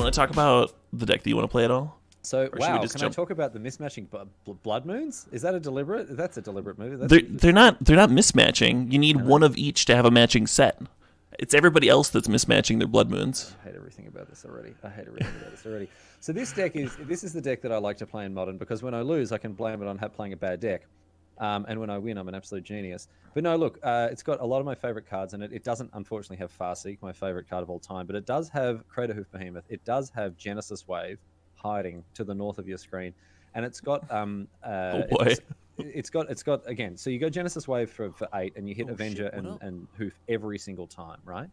want to talk about the deck that you want to play at all? So, Or should we wow, just can I jump- talk about the mismatching blood moons? Is that a deliberate? That's a deliberate move. They're not mismatching. You need one of each to have a matching set. It's everybody else that's mismatching their blood moons. I hate everything about this already. So this is the deck that I like to play in Modern, because when I lose, I can blame it on playing a bad deck. And when I win, I'm an absolute genius. But no, look, it's got a lot of my favorite cards in it. It doesn't, unfortunately, have Farseek, my favorite card of all time, but it does have Crater Hoof Behemoth. It does have Genesis Wave hiding to the north of your screen, and it's got Oh boy. it's got again. So you go Genesis Wave for 8, and you hit Avenger and Hoof every single time, right?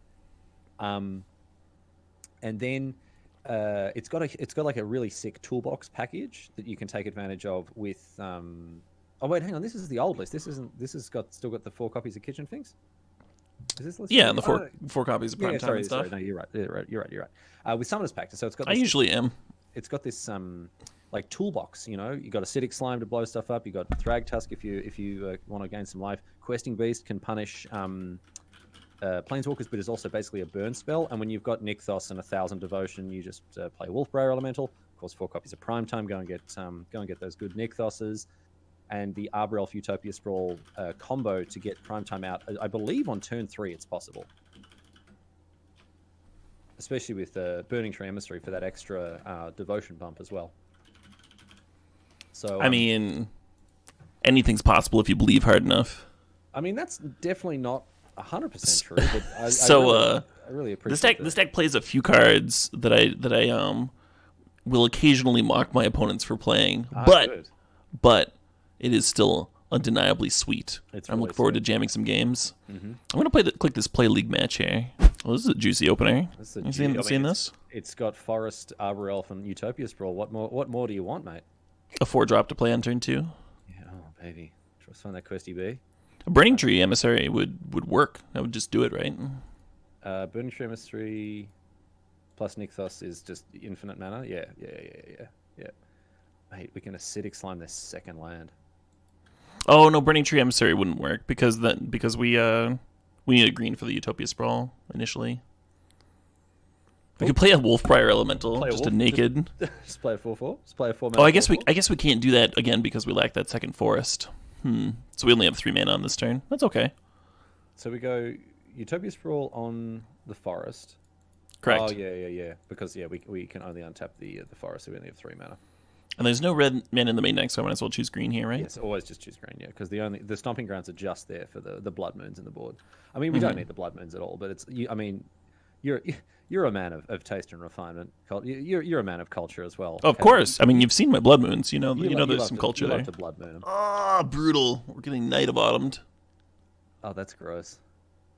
And then it's got like a really sick toolbox package that you can take advantage of with. Oh wait, hang on. This is the old list. This has still got the 4 copies of Kitchen Finks. Is this list? Yeah, and the four copies of Prime Time and stuff. Sorry, no, you're right. With Summoner's Pact, so it's got. I usually am. It's got this like toolbox. You know, you got Acidic Slime to blow stuff up. You got Thrag Tusk if you want to gain some life. Questing Beast can punish Planeswalkers, but is also basically a burn spell. And when you've got Nykthos and 1,000 Devotion, you just play Wolfbriar Elemental. Of course, 4 copies of Primetime. Go and get those good Nykthoses. And the Arbor Elf Utopia Sprawl combo to get Primetime out. I believe on turn 3 it's possible. Especially with Burning Tree Emissary for that extra Devotion bump as well. So I mean, anything's possible if you believe hard enough. I mean, that's definitely not 100% true, but I really appreciate this deck plays a few cards that I will occasionally mock my opponents for playing, but it is still undeniably sweet. I'm looking forward to jamming some games. Mm-hmm. I'm going to click this Play League match here. Oh, this is a juicy opener. You seen this? It's got Forest, Arbor Elf, and Utopia Sprawl. What more do you want, mate? A 4-drop to play on turn 2. Yeah, oh baby. Let's find that Questy B. A Burning Tree Emissary would work. I would just do it, right? Burning Tree Emissary plus Nykthos is just infinite mana. Yeah. Mate, we can Acidic Slime their second land. Oh no, Burning Tree Emissary wouldn't work because we need a green for the Utopia Sprawl initially. We could play a Wolfbriar Elemental, a naked. Just play a 4/4. Just play a 4 mana. Oh, I guess we can't do that again because we lack that second forest. So we only have 3 mana on this turn. That's okay. So we go Utopia Sprawl on the forest. Correct. Oh yeah. Because we can only untap the forest, so we only have 3 mana. And there's no red mana in the main deck, so I might as well choose green here, right? Yes, always just choose green, yeah, because the stomping grounds are just there for the blood moons in the board. I mean, we don't need the blood moons at all, but you're a man of taste and refinement. You're a man of culture as well. Of course. I mean, you've seen my blood moons. You know there's some culture there. You love to blood moon them. Ah, brutal. We're getting Night of Autumned. Oh, that's gross.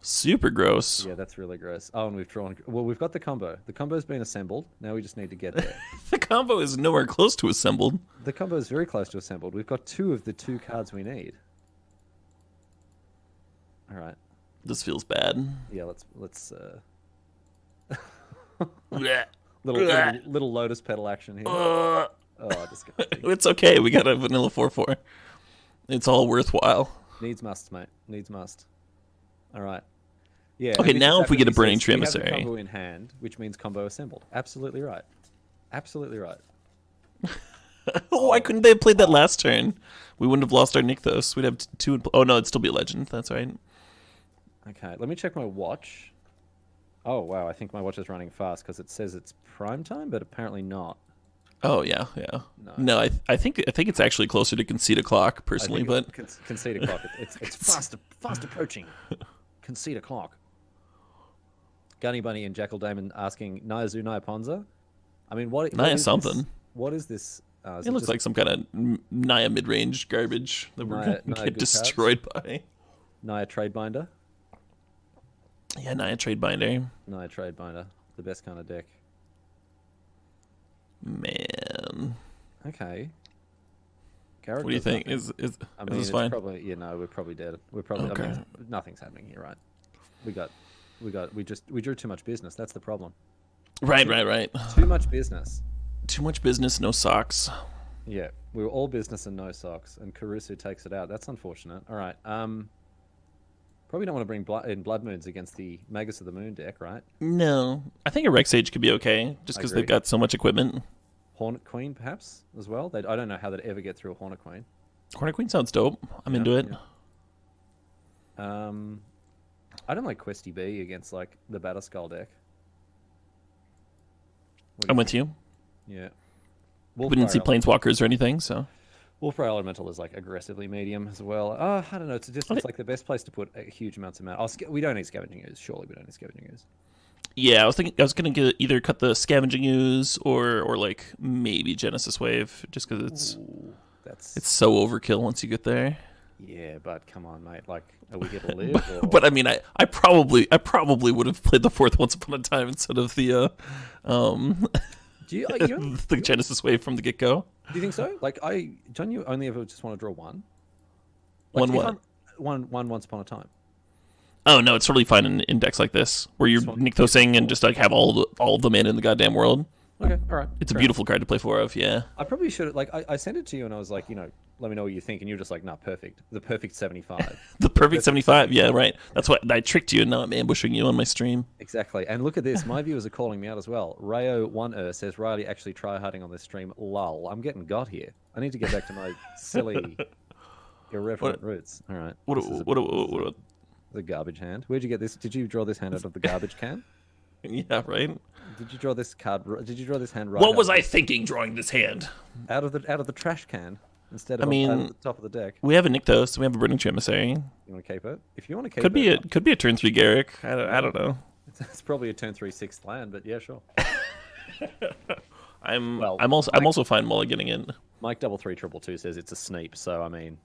Super gross. Yeah, that's really gross. Oh, and we've got the combo. The combo's been assembled. Now we just need to get there. The combo is nowhere close to assembled. The combo is very close to assembled. We've got 2 of the 2 cards we need. All right. This feels bad. Yeah, let's little lotus petal action here. Oh, disgusting. It's okay. We got a vanilla 4/4. It's all worthwhile. Needs must, mate. Needs must. All right. Yeah. Okay, now if we get a Burning Tree Emissary. We have the combo in hand, which means combo assembled. Absolutely right. Absolutely right. Why couldn't they have played that last turn? We wouldn't have lost our Nykthos. We'd have 2. Oh no, it'd still be a legend. That's right. Okay, let me check my watch. Oh wow, I think my watch is running fast because it says it's prime time, but apparently not. Oh yeah. No, I think it's actually closer to Concede O'Clock personally, but Concede O'Clock. It's fast approaching. Concede O'Clock. Gunny Bunny and Jackal Damon asking Naya Zoo, Naya Ponza. I mean, what is something. This? What is this? It looks like some kind of Naya mid-range garbage that we're going to get destroyed by. Naya Tradebinder. Yeah, Naya Tradebinder. Naya Tradebinder. The best kind of deck. Man. Okay. What do you think? Is this fine? Probably, we're probably dead. We're probably. Okay. I mean, nothing's happening here, right? We drew too much business. That's the problem. Right. Too much business. Too much business, no socks. Yeah, we were all business and no socks, and Caruso takes it out. That's unfortunate. All right. Probably don't want to bring in Blood Moons against the Magus of the Moon deck, right? No. I think a Rex Age could be okay, just because they've got so much equipment. Hornet Queen, perhaps, as well? I don't know how they'd ever get through a Hornet Queen. Hornet Queen sounds dope. I'm into it. Yeah. I don't like Questy B against, like, the Batterskull deck. I'm with you. Yeah. We didn't see Planeswalkers or anything, so... Wolfray Elemental is, like, aggressively medium as well. I don't know. It's like the best place to put huge amounts of mana. We don't need Scavenging Ooze. Surely we don't need Scavenging Ooze. Yeah, I was going to either cut the Scavenging Ooze or like, maybe Genesis Wave, just because it's so overkill once you get there. Yeah, but come on, mate. Like, are we going to live? But I mean, I probably would have played the fourth Once Upon a Time instead of the the Genesis Wave from the get go. Do you think so? Like, don't you only ever just want to draw one? Like, one what? One Once Upon a Time. Oh no, it's totally fine in an index like this, where you're Nykthosing and just like have all of the mana in the goddamn world. Okay, all right. It's a beautiful card to play 4 of, yeah. I probably should have, I sent it to you and I was like, let me know what you think, and you're just like, nah, perfect. The perfect 75. The perfect 75, yeah, right. That's what I tricked you, and now I'm ambushing you on my stream. Exactly. And look at this, my viewers are calling me out as well. Rayo1er says, Riley actually tryharding on this stream. Lol, I'm getting got here. I need to get back to my silly, irreverent roots. All right. What the garbage hand. Where'd you get this? Did you draw this hand out of the garbage can? Yeah, right. Did you draw this card? Did you draw this hand right? What was I thinking drawing this hand? Out of the trash can instead of out of the top of the deck. We have a Nykthos. We have a Burning Emissary. You want to keep it? If you want to keep it, could be a turn 3 Garrick. I don't know. It's probably a turn 3 6th land, but yeah, sure. I'm also fine mulliganing it. Mike 33222 says it's a sneep. So I mean,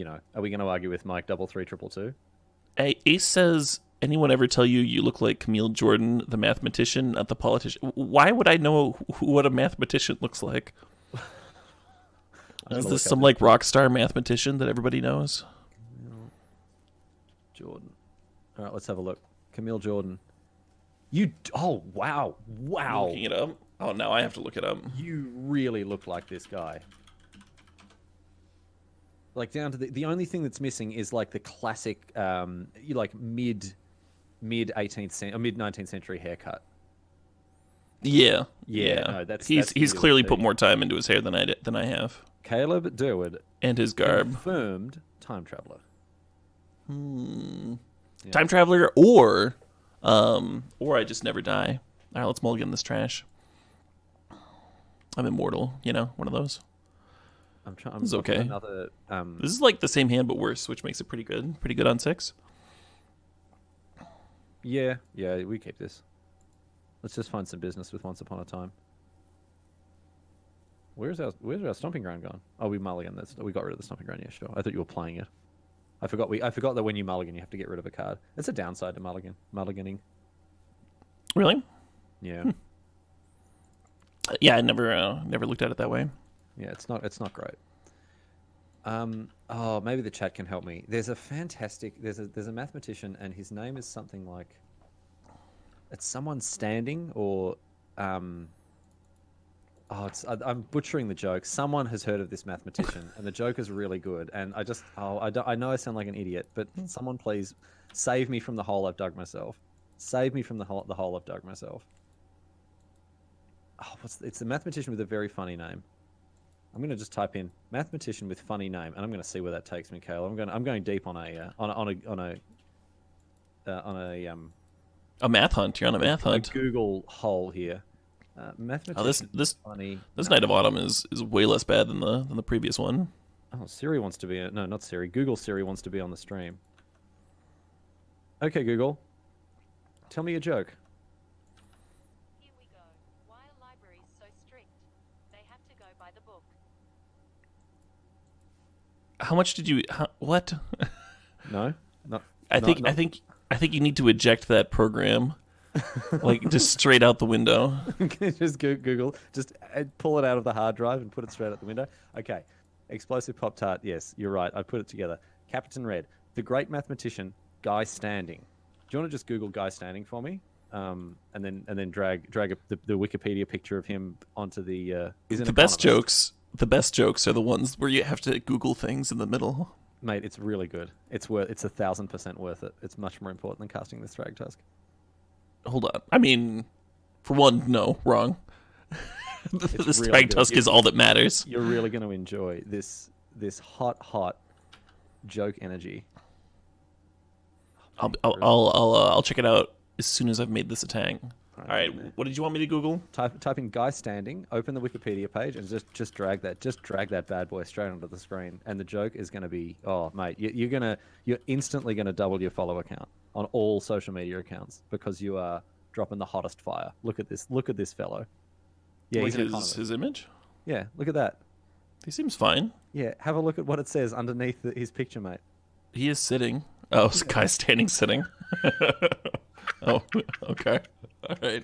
are we going to argue with Mike 33222? Ace says, anyone ever tell you look like Camille Jordan, the mathematician, not the politician? Why would I know what a mathematician looks like? Is this some like rock star mathematician that everybody knows? Jordan. All right, let's have a look. Camille Jordan. Oh, wow. You're looking it up? Oh, now I have to look it up. You really look like this guy. Like, down to the only thing that's missing is like the classic, like mid 18th century or mid 19th century haircut. Yeah. No, he's clearly put more time into his hair than I have. Caleb Durwood and his garb. Confirmed time traveler. Yeah. Time traveler or I just never die. All right, let's mulligan this trash. I'm immortal, one of those. This is okay. Another, This is like the same hand but worse, which makes it pretty good. Pretty good on 6. Yeah, we keep this. Let's just find some business with Once Upon a Time. Where's our stomping ground gone? Oh, we mulligan. We got rid of the stomping ground. Yeah, sure. I thought you were playing it. I forgot that when you mulligan, you have to get rid of a card. It's a downside to mulliganing. Really? Yeah. Yeah, I never looked at it that way. Yeah, it's not great. Maybe the chat can help me. There's a mathematician, and his name is something like, it's someone standing or I'm butchering the joke. Someone has heard of this mathematician, and the joke is really good. And I know I sound like an idiot, but someone please save me from the hole I've dug myself. Save me from the hole I've dug myself. Oh, it's a mathematician with a very funny name. I'm going to just type in mathematician with funny name, and I'm going to see where that takes me, Caleb. I'm going deep on a math hunt. You're on a math hunt. A Google hole here. Mathematician. This Night of Autumn is way less bad than the previous one. Oh, Siri wants to be not Siri. Google Siri wants to be on the stream. Okay, Google. Tell me a joke. Here we go. Why are libraries so strict? They have to go by the book. How much did you? What? No, not. I think you need to eject that program, like just straight out the window. Just Google, just pull it out of the hard drive and put it straight out the window. Okay, explosive Pop Tart. Yes, you're right. I put it together. Captain Red, the great mathematician, Guy Standing. Do you want to just Google Guy Standing for me? And then drag the Wikipedia picture of him onto the. The best jokes are the ones where you have to Google things in the middle. Mate, it's really good. It's 1,000% worth it. It's much more important than casting this Thrag Tusk. Hold on. I mean, for one, no, wrong. This really Thrag good. Tusk is all that matters. You're really going to enjoy this hot joke energy. I'll check it out as soon as I've made this attack. All right, what did you want me to Google? Type in guy standing, open the Wikipedia page, and just drag that bad boy straight onto the screen. And the joke is going to be, oh mate, you're instantly gonna double your follow count on all social media accounts because you are dropping the hottest fire. Look at this fellow. Yeah, like his image. Yeah, look at that. He seems fine. Yeah, have a look at what it says underneath his picture, mate. He is sitting. Oh, it's a guy standing sitting. Oh, okay. All right.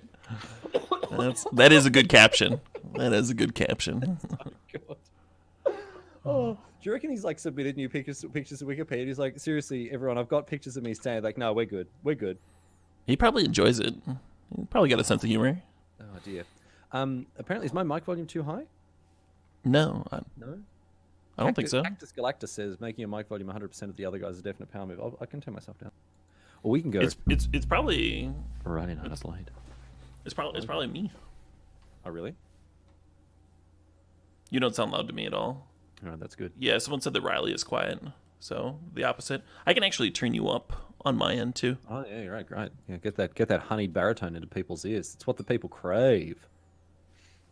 That is a good caption. That is a good caption. Oh, God. Oh, do you reckon he's like submitted new pictures to Wikipedia? He's like, seriously, everyone, I've got pictures of me standing. Like, no, we're good. He probably enjoys it. He probably got a sense of humor. Oh dear. Apparently, is my mic volume too high? No. No. I don't think so. Cactus Galactus says making your mic volume 100% of the other guys is a definite power move. I can turn myself down. Or we can go. It's probably Running on a slide. It's probably me. Oh really? You don't sound loud to me at all. All right, that's good. Yeah, someone said that Riley is quiet. So the opposite. I can actually turn you up on my end too. Oh yeah, right, great. Yeah, get that honeyed baritone into people's ears. It's what the people crave.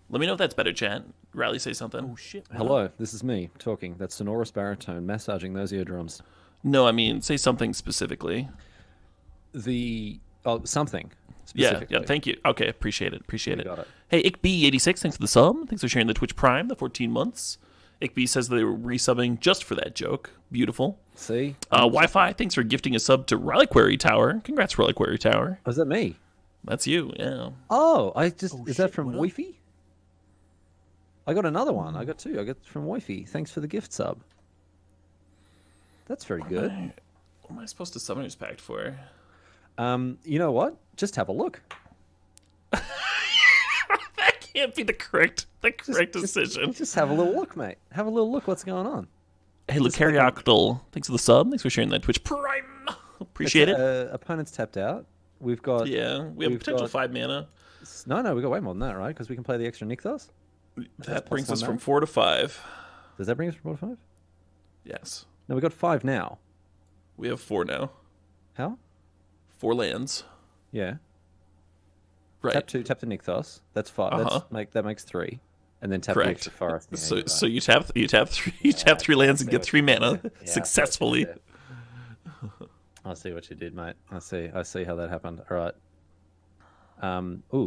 Let me know if that's better, chat. Riley, say something. Oh shit. Hello, this is me talking. That sonorous baritone massaging those eardrums. No, I mean say something specifically. Something. Yeah, thank you. Okay, appreciate it. Got it. Hey, IckB86, thanks for the sub. Thanks for sharing the Twitch Prime, the 14 months. IckB says they were resubbing just for that joke. Beautiful. See? Wi-Fi, thanks for gifting a sub to Reliquary Tower. Congrats, Reliquary Tower. Oh, is that me? That's you, yeah. Oh, is that from Wi-Fi? I got another one. I got two. I got from Wi-Fi. Thanks for the gift sub. That's very good. What am I supposed to Summoners Pact for? You know what? Just have a look. That can't be the correct decision. Just have a little look, mate. Have a little look. What's going on? Hey, Lucarioctal, thanks for the sub. Thanks for sharing that Twitch Prime. Appreciate it. Opponent's tapped out. We've got... Yeah, we have potential 5 mana. No, we got way more than that, right? Because we can play the extra Nykthos. That brings us from 4 to 5. Does that bring us from 4 to 5? Yes. No, we got 5 now. We have 4 now. How? 4 lands. Yeah. Right. Tap the Nykthos. That's 5. That makes 3. And then tap the extra forest. Yeah, so you tap 3 lands and get 3 mana successfully. I see what you did, mate. I see how that happened. All right.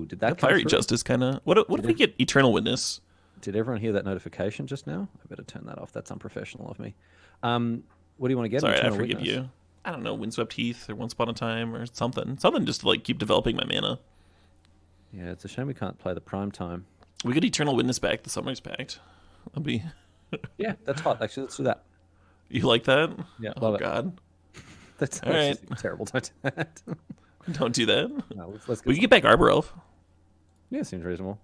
Did that come Fiery through? Justice kind of... What if we get Eternal Witness? Did everyone hear that notification just now? I better turn that off. That's unprofessional of me. What do you want to get? Sorry, I forgive you. I don't know, Windswept Heath or Once Upon a Time or something. Something just to like keep developing my mana. Yeah, it's a shame we can't play the prime time. We get Eternal Witness back, the Summoners Pact. That'd be... Yeah, that's hot. Actually, let's do that. You like that? Yeah, oh, God. That's all right. Terrible. Don't do that. Don't do that. No, let's we can get back Arbor Elf. Yeah, seems reasonable.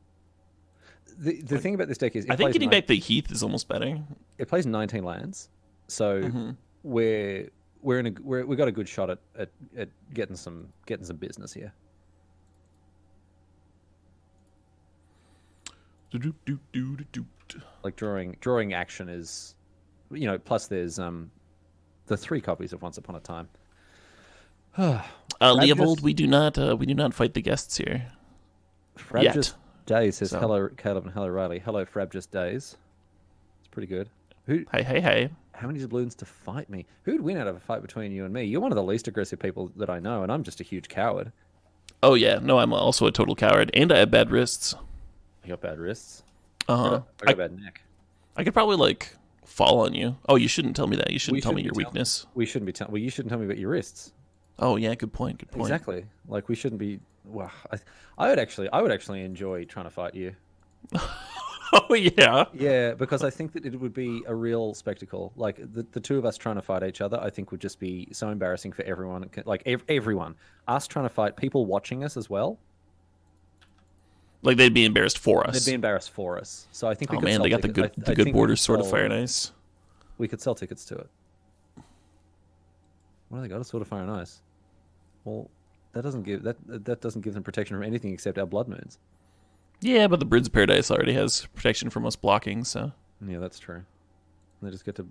The thing about this deck is... I think getting back the Heath is almost better. It plays 19 lands, so we've got a good shot at getting some business here. Like drawing action is, plus there's the 3 copies of Once Upon a Time. Leovold, we do not fight the guests here. Frabjous Days says hello Caleb and hello Riley. Hello Frabjous Days. It's pretty good. Hey. How many doubloons to fight me? Who'd win out of a fight between you and me? You're one of the least aggressive people that I know, and I'm just a huge coward. Oh yeah, no, I'm also a total coward, and I have bad wrists. You got bad wrists? I got a bad neck. I could probably fall on you. Oh, you shouldn't tell me that. You shouldn't tell me your weakness. We shouldn't be telling. Well, you shouldn't tell me about your wrists. Oh yeah, good point. Exactly. We shouldn't be. Well, I would actually enjoy trying to fight you. Oh yeah. Yeah, because I think that it would be a real spectacle. The two of us trying to fight each other, I think would just be so embarrassing for everyone. Everyone, us trying to fight, people watching us as well. They'd be embarrassed for us. They'd be embarrassed for us. So I think we could they got the good border Sword of Fire and Ice. We could sell tickets to it. What do they got? A sword of fire and ice. Well, that doesn't give them protection from anything except our blood moons. Yeah, but the Birds of Paradise already has protection from us blocking, so. Yeah, that's true. They just get to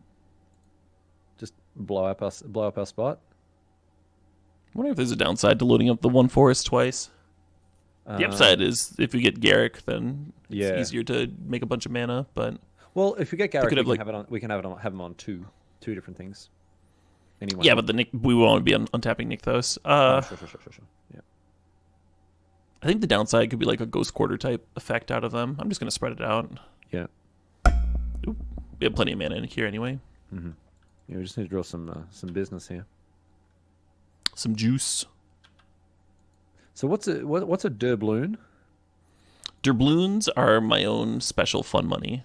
just blow up our spot. I wonder if there's a downside to loading up the one forest twice. The upside is if we get Garrick, then it's easier to make a bunch of mana. But well, if we get Garrick, we can have them on two different things. Anyway. Yeah, but we won't be untapping Nykthos. Sure. Yeah. I think the downside could be like a Ghost Quarter type effect out of them. I'm just gonna spread it out. Yeah. Oop. We have plenty of mana in here anyway. Mm-hmm. Yeah, we just need to draw some business here. Some juice. So what's a doubloon? Doubloons are my own special fun money.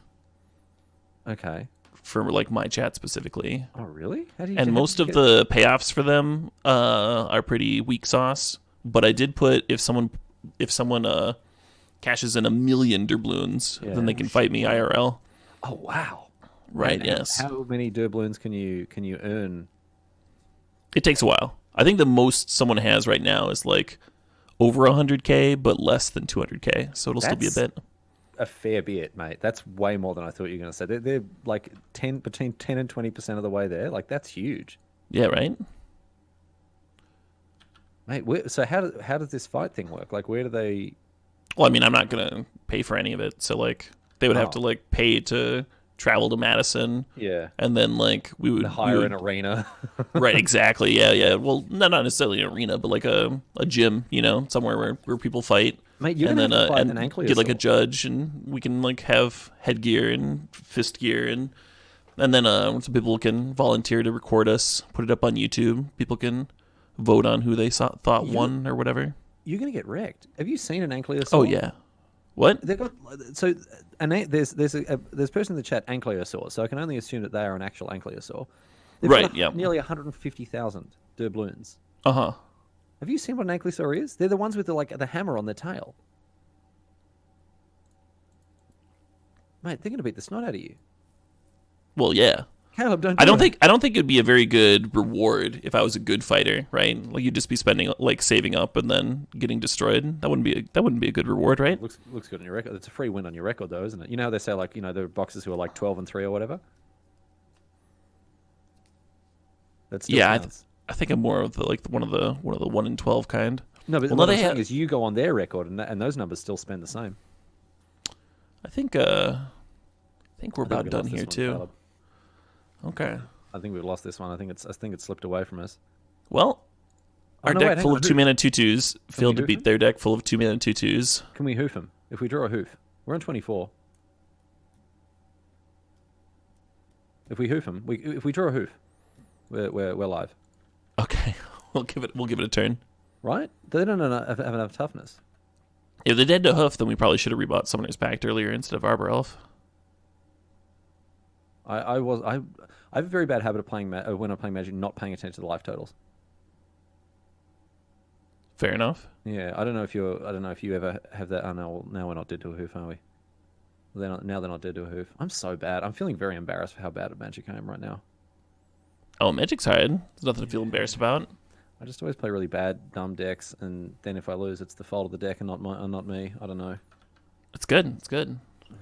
Okay. For like my chat specifically. Oh really? And most of the payoffs for them are pretty weak sauce. But I did put if someone cashes in 1 million doubloons, then they can fight me IRL. Oh wow! Right. And yes. How many doubloons can you earn? It takes a while. I think the most someone has right now is like over 100K, but less than 200K. So it'll still be a bit. A fair bit, mate. That's way more than I thought you were going to say. They're like between 10 and 20% of the way there. Like that's huge. Yeah. Right. Mate, so how does this fight thing work? Like, where do they? Well, I mean, I'm not gonna pay for any of it, so like they would have to like pay to travel to Madison. Yeah. And then like we would hire an arena. Right. Exactly. Yeah. Well, not necessarily an arena, but like a gym, somewhere where people fight. Mate, you're gonna have to fight an ankylosaur. Get like a judge, and we can like have headgear and fist gear, and then so people can volunteer to record us, put it up on YouTube. People can vote on who they thought won or whatever. You're gonna get wrecked. Have you seen an ankylosaur? Oh yeah. What? They've got there's a person in the chat ankylosaur, so I can only assume that they are an actual ankylosaur. Right. Yeah. Nearly 150,000 doubloons. Uh-huh. Have you seen what an ankylosaur is? They're the ones with the hammer on their tail. Mate, they're gonna beat the snot out of you. Well, yeah. Caleb, I don't think it'd be a very good reward if I was a good fighter, right? Like you'd just be spending like saving up and then getting destroyed. That wouldn't be a good reward, right? Looks good on your record. It's a free win on your record, though, isn't it? You know how they say like there are boxers who are like 12-3 or whatever. That's I think I'm more of the like one of the 1 in 12 kind. No, but what I'm saying is you go on their record and those numbers still spend the same. I think we're about done here too. Caleb. Okay. I think we've lost this one. I think it slipped away from us. Well, our deck full of 2-mana 2/2s failed to beat their deck full of 2-mana 2/2s. Can we hoof him? If we draw a hoof, we're on 24. If we hoof him, if we draw a hoof, we're live. Okay, we'll give it a turn. Right? They don't have enough toughness. If they're dead to hoof, then we probably should have rebought Summoner's Pact earlier instead of Arbor Elf. I have a very bad habit of playing when I'm playing Magic, not paying attention to the life totals. Fair enough. Yeah, I don't know if you ever have that. Oh no, now we're not dead to a hoof, are we? They're not dead to a hoof. I'm so bad. I'm feeling very embarrassed for how bad at Magic I am right now. Oh, Magic's hard. There's nothing to feel embarrassed about. I just always play really bad, dumb decks, and then if I lose, it's the fault of the deck and not me. I don't know. It's good. It's good.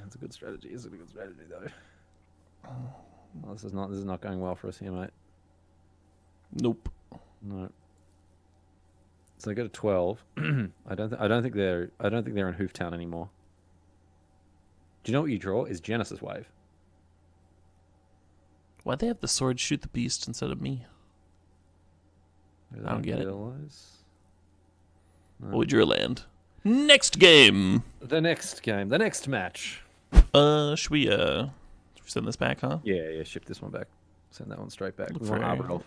It's a good strategy. It's a good strategy, though. Oh, this is not going well for us here, mate. Nope. No. So they go to 12. I don't think they're in Hooftown anymore. Do you know what you draw? Is Genesis Wave. Why'd they have the sword shoot the beast instead of me? I don't get it. No. What would your land? Next game. The next match. Should we send this back, huh? Yeah, ship this one back. Send that one straight back. Look for Arbor Elf.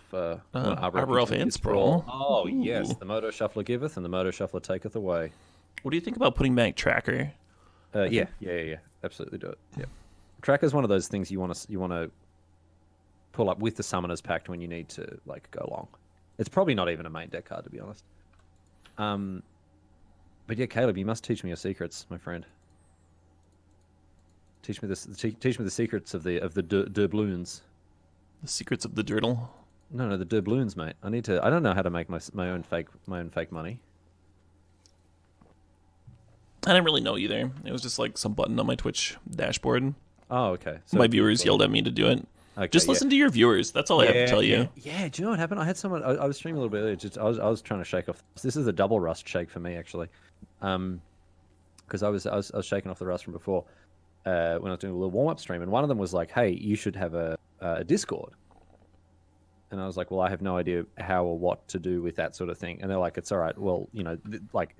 Arbor Elf and Sprawl. Oh, yes. The Moto Shuffler giveth and the Moto Shuffler taketh away. What do you think about putting back Tracker? Yeah. Absolutely do it. Yeah. Tracker's one of those things you want to pull up with the Summoner's Pact when you need to like go long. It's probably not even a main deck card, to be honest. But yeah, Caleb, you must teach me your secrets, my friend. Teach me the secrets of the doubloons. The secrets of the Dirtle. No, the doubloons, mate. I don't know how to make my own fake money. I didn't really know either. It was just like some button on my Twitch dashboard. Oh, okay. So my viewers yelled at me to do it. Okay, just listen to your viewers. That's all I have to tell you. Yeah, do you know what happened? I had someone. I was streaming a little bit earlier. I was trying to shake off. This is a double rust shake for me actually, because I was shaking off the rust from before when I was doing a little warm up stream, and one of them was like, "Hey, you should have a Discord." And I was like, "Well, I have no idea how or what to do with that sort of thing." And they're like, "It's all right. Well, like."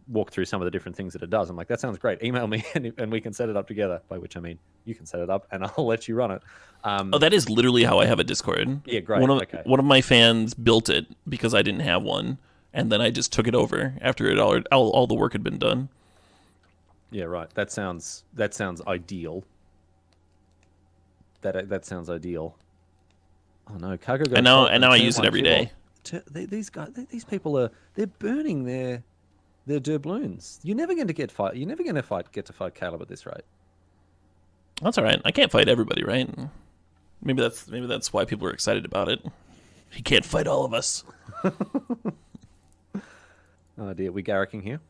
Walk through some of the different things that it does. I'm like, that sounds great. Email me and we can set it up together. By which I mean, you can set it up and I'll let you run it. That is literally how I have a Discord. Yeah, great. One of my fans built it because I didn't have one, and then I just took it over after all the work had been done. Yeah, right. That sounds ideal. That sounds ideal. Oh no, cargo. And now I use it every day. These people they're burning their doubloons. You're never going to get to fight Caleb at this rate. That's all right. I can't fight everybody, right? Maybe that's why people are excited about it. He can't fight all of us. Oh dear, we garricking here?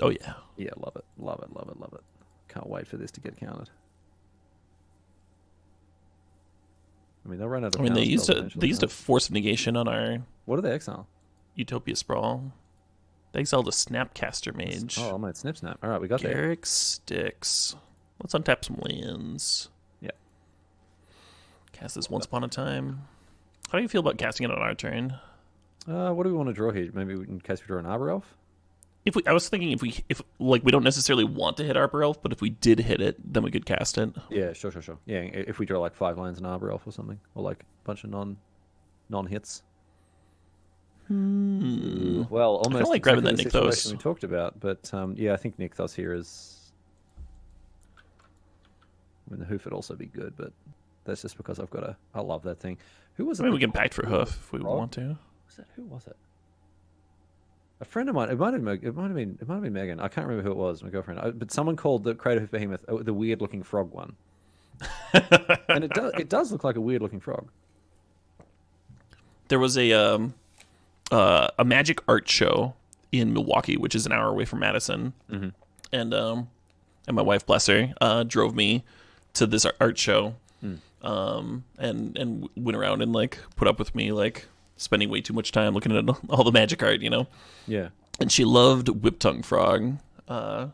Oh yeah. Yeah, love it. Can't wait for this to get counted. I mean, they'll run out of. They used to force negation on our. What do they exile? Utopia Sprawl. They exiled a Snapcaster Mage. Oh, mate, snip. All right, we got Garrick Sticks. Let's untap some lands. Yeah. Cast this Once Upon a Time. How do you feel about casting it on our turn? What do we want to draw here? Maybe in case we draw an Arbor Elf? I was thinking if we don't necessarily want to hit Arbor Elf, but if we did hit it, then we could cast it. Yeah, sure. Yeah, if we draw like 5 lands in Arbor Elf or something, or like a bunch of non-hits. Well, almost I feel like grabbing that Nykthos we talked about, but yeah, I think Nykthos here is. I mean, the Hoof would also be good, but that's just because I love that thing. Who was it? I mean, we can Pact for Hoof if we want to. Who was it? A friend of mine. It might have been Megan. I can't remember who it was. My girlfriend. But someone called the Crater Hoof Behemoth the weird-looking frog one. And it does look like a weird-looking frog. There was a magic art show in Milwaukee, which is an hour away from Madison, and my wife, bless her, drove me to this art show, and went around and like put up with me like spending way too much time looking at all the magic art, Yeah. And she loved Whiptongue Frog. I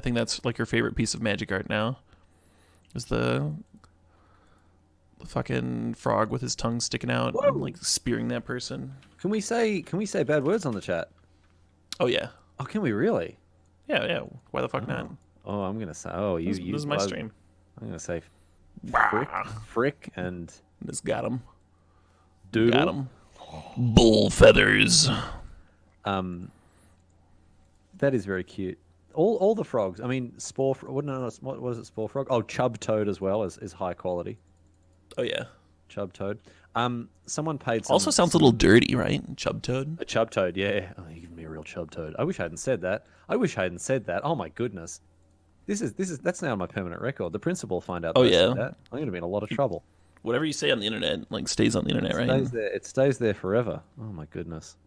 think that's like her favorite piece of magic art now. Is the fucking frog with his tongue sticking out and like spearing that person. Can we say bad words on the chat? Oh yeah. Oh, can we really? Yeah. Why the fuck not? Oh, I'm gonna say. This is my stream. I'm gonna say, frick, and this got him. Doodle. Got him. Bull feathers. That is very cute. All the frogs. I mean, what is it? Spore frog. Oh, chub toad as well is high quality. Oh yeah. Chub toad. Someone paid. Also sounds a little dirty, right? Chub toad. A chub toad, yeah. Oh, you give me a real chub toad. I wish I hadn't said that. Oh my goodness. That's now on my permanent record. The principal will find out. Oh yeah. That. I'm going to be in a lot of trouble. Whatever you say on the internet, like stays on the internet, right? It stays there forever. Oh my goodness.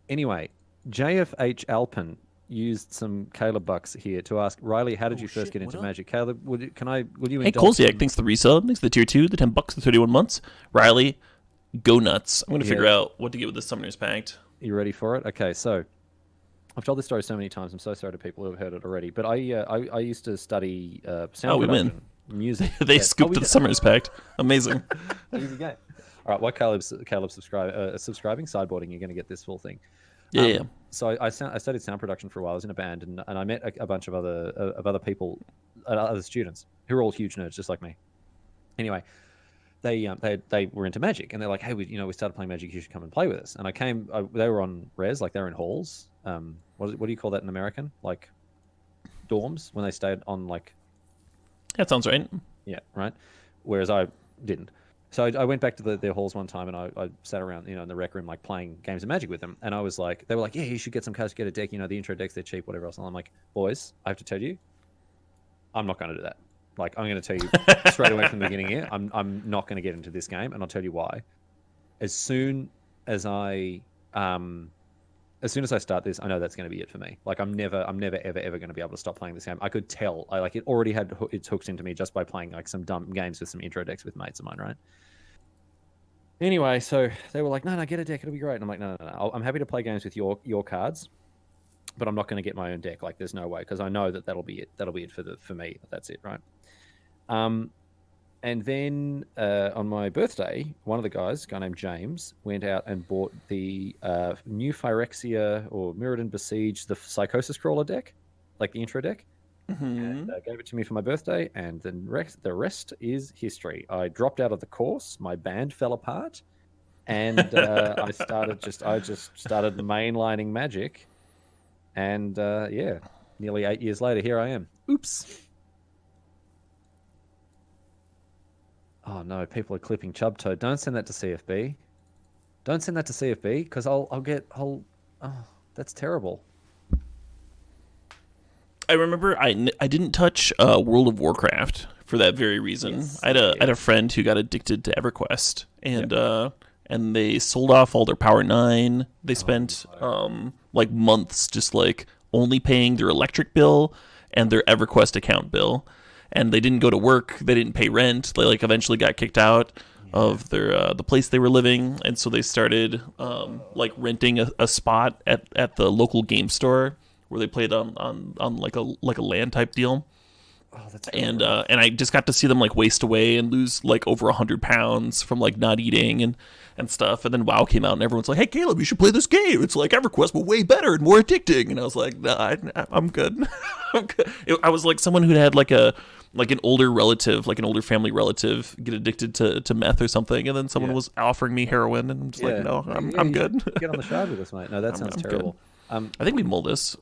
Anyway, JFH Alpin used some Caleb bucks here to ask Riley, how did you first get into Magic? Caleb, would you? Hey, Kolziak, thanks for the resub. Thanks for the tier 2, the $10, the 31 months. Riley, go nuts. I'm going to figure out what to get with the Summoner's Pact. You ready for it? Okay, so I've told this story so many times. I'm so sorry to people who have heard it already. But I used to study sound production, music. They scooped the Summoner's Pact. Amazing. Easy game. All right, while Caleb's subscribing, sideboarding, you're going to get this full thing. Yeah. So I studied sound production for a while. I was in a band, and I met a bunch of other people, other students who were all huge nerds, just like me. Anyway, they were into Magic, and they're like, hey, we started playing Magic. You should come and play with us. And they were on res, like they were in halls. What do you call that in American? Like dorms when they stayed on like. That sounds right. Yeah, right. Whereas I didn't. So I went back to their halls one time, and I sat around, in the rec room, like playing games of Magic with them. And I was like, they were like, yeah, you should get some cards, get a deck. The intro decks, they're cheap, whatever else. And I'm like, boys, I have to tell you, I'm not going to do that. Like, I'm going to tell you straight away from the beginning here, I'm not going to get into this game, and I'll tell you why. As soon as I start this, I know that's going to be it for me. Like, I'm never ever going to be able to stop playing this game. I could tell. It already had its hooked into me just by playing like some dumb games with some intro decks with mates of mine, right? Anyway, so they were like, no, get a deck, it'll be great. And I'm like, no. I'm happy to play games with your cards, but I'm not going to get my own deck. Like, there's no way, because I know that'll be it. That'll be it for me. That's it, right? And then on my birthday, one of the guys, a guy named James, went out and bought the new Phyrexia or Mirrodin Besiege, the Psychosis Crawler deck, like the intro deck. And gave it to me for my birthday, and then the rest is history. I dropped out of the course, my band fell apart, and I just started mainlining Magic, and nearly 8 years later, here I am. Oops. Oh no, people are clipping Chubtoad. Don't send that to CFB. Don't send that to CFB, because oh, that's terrible. I remember I didn't touch World of Warcraft for that very reason. Yes, I had a friend who got addicted to EverQuest, and they sold off all their Power 9. They spent like months just like only paying their electric bill and their EverQuest account bill, and they didn't go to work. They didn't pay rent. They like eventually got kicked out of their the place they were living, and so they started like renting a spot at the local game store, where they played on like a LAN type deal. Oh, that's and I just got to see them like waste away and lose like over 100 pounds from like not eating and stuff. And then WoW came out and everyone's like, "Hey Caleb, you should play this game. It's like EverQuest, but way better and more addicting." And I was like, "Nah, I'm good." I'm good. I was like someone who had like an older relative, like an older family relative, get addicted to meth or something, and then someone was offering me heroin, and I'm just like, "No, I'm good." Get on the shard with us, mate. No, that sounds terrible. I think we mull this.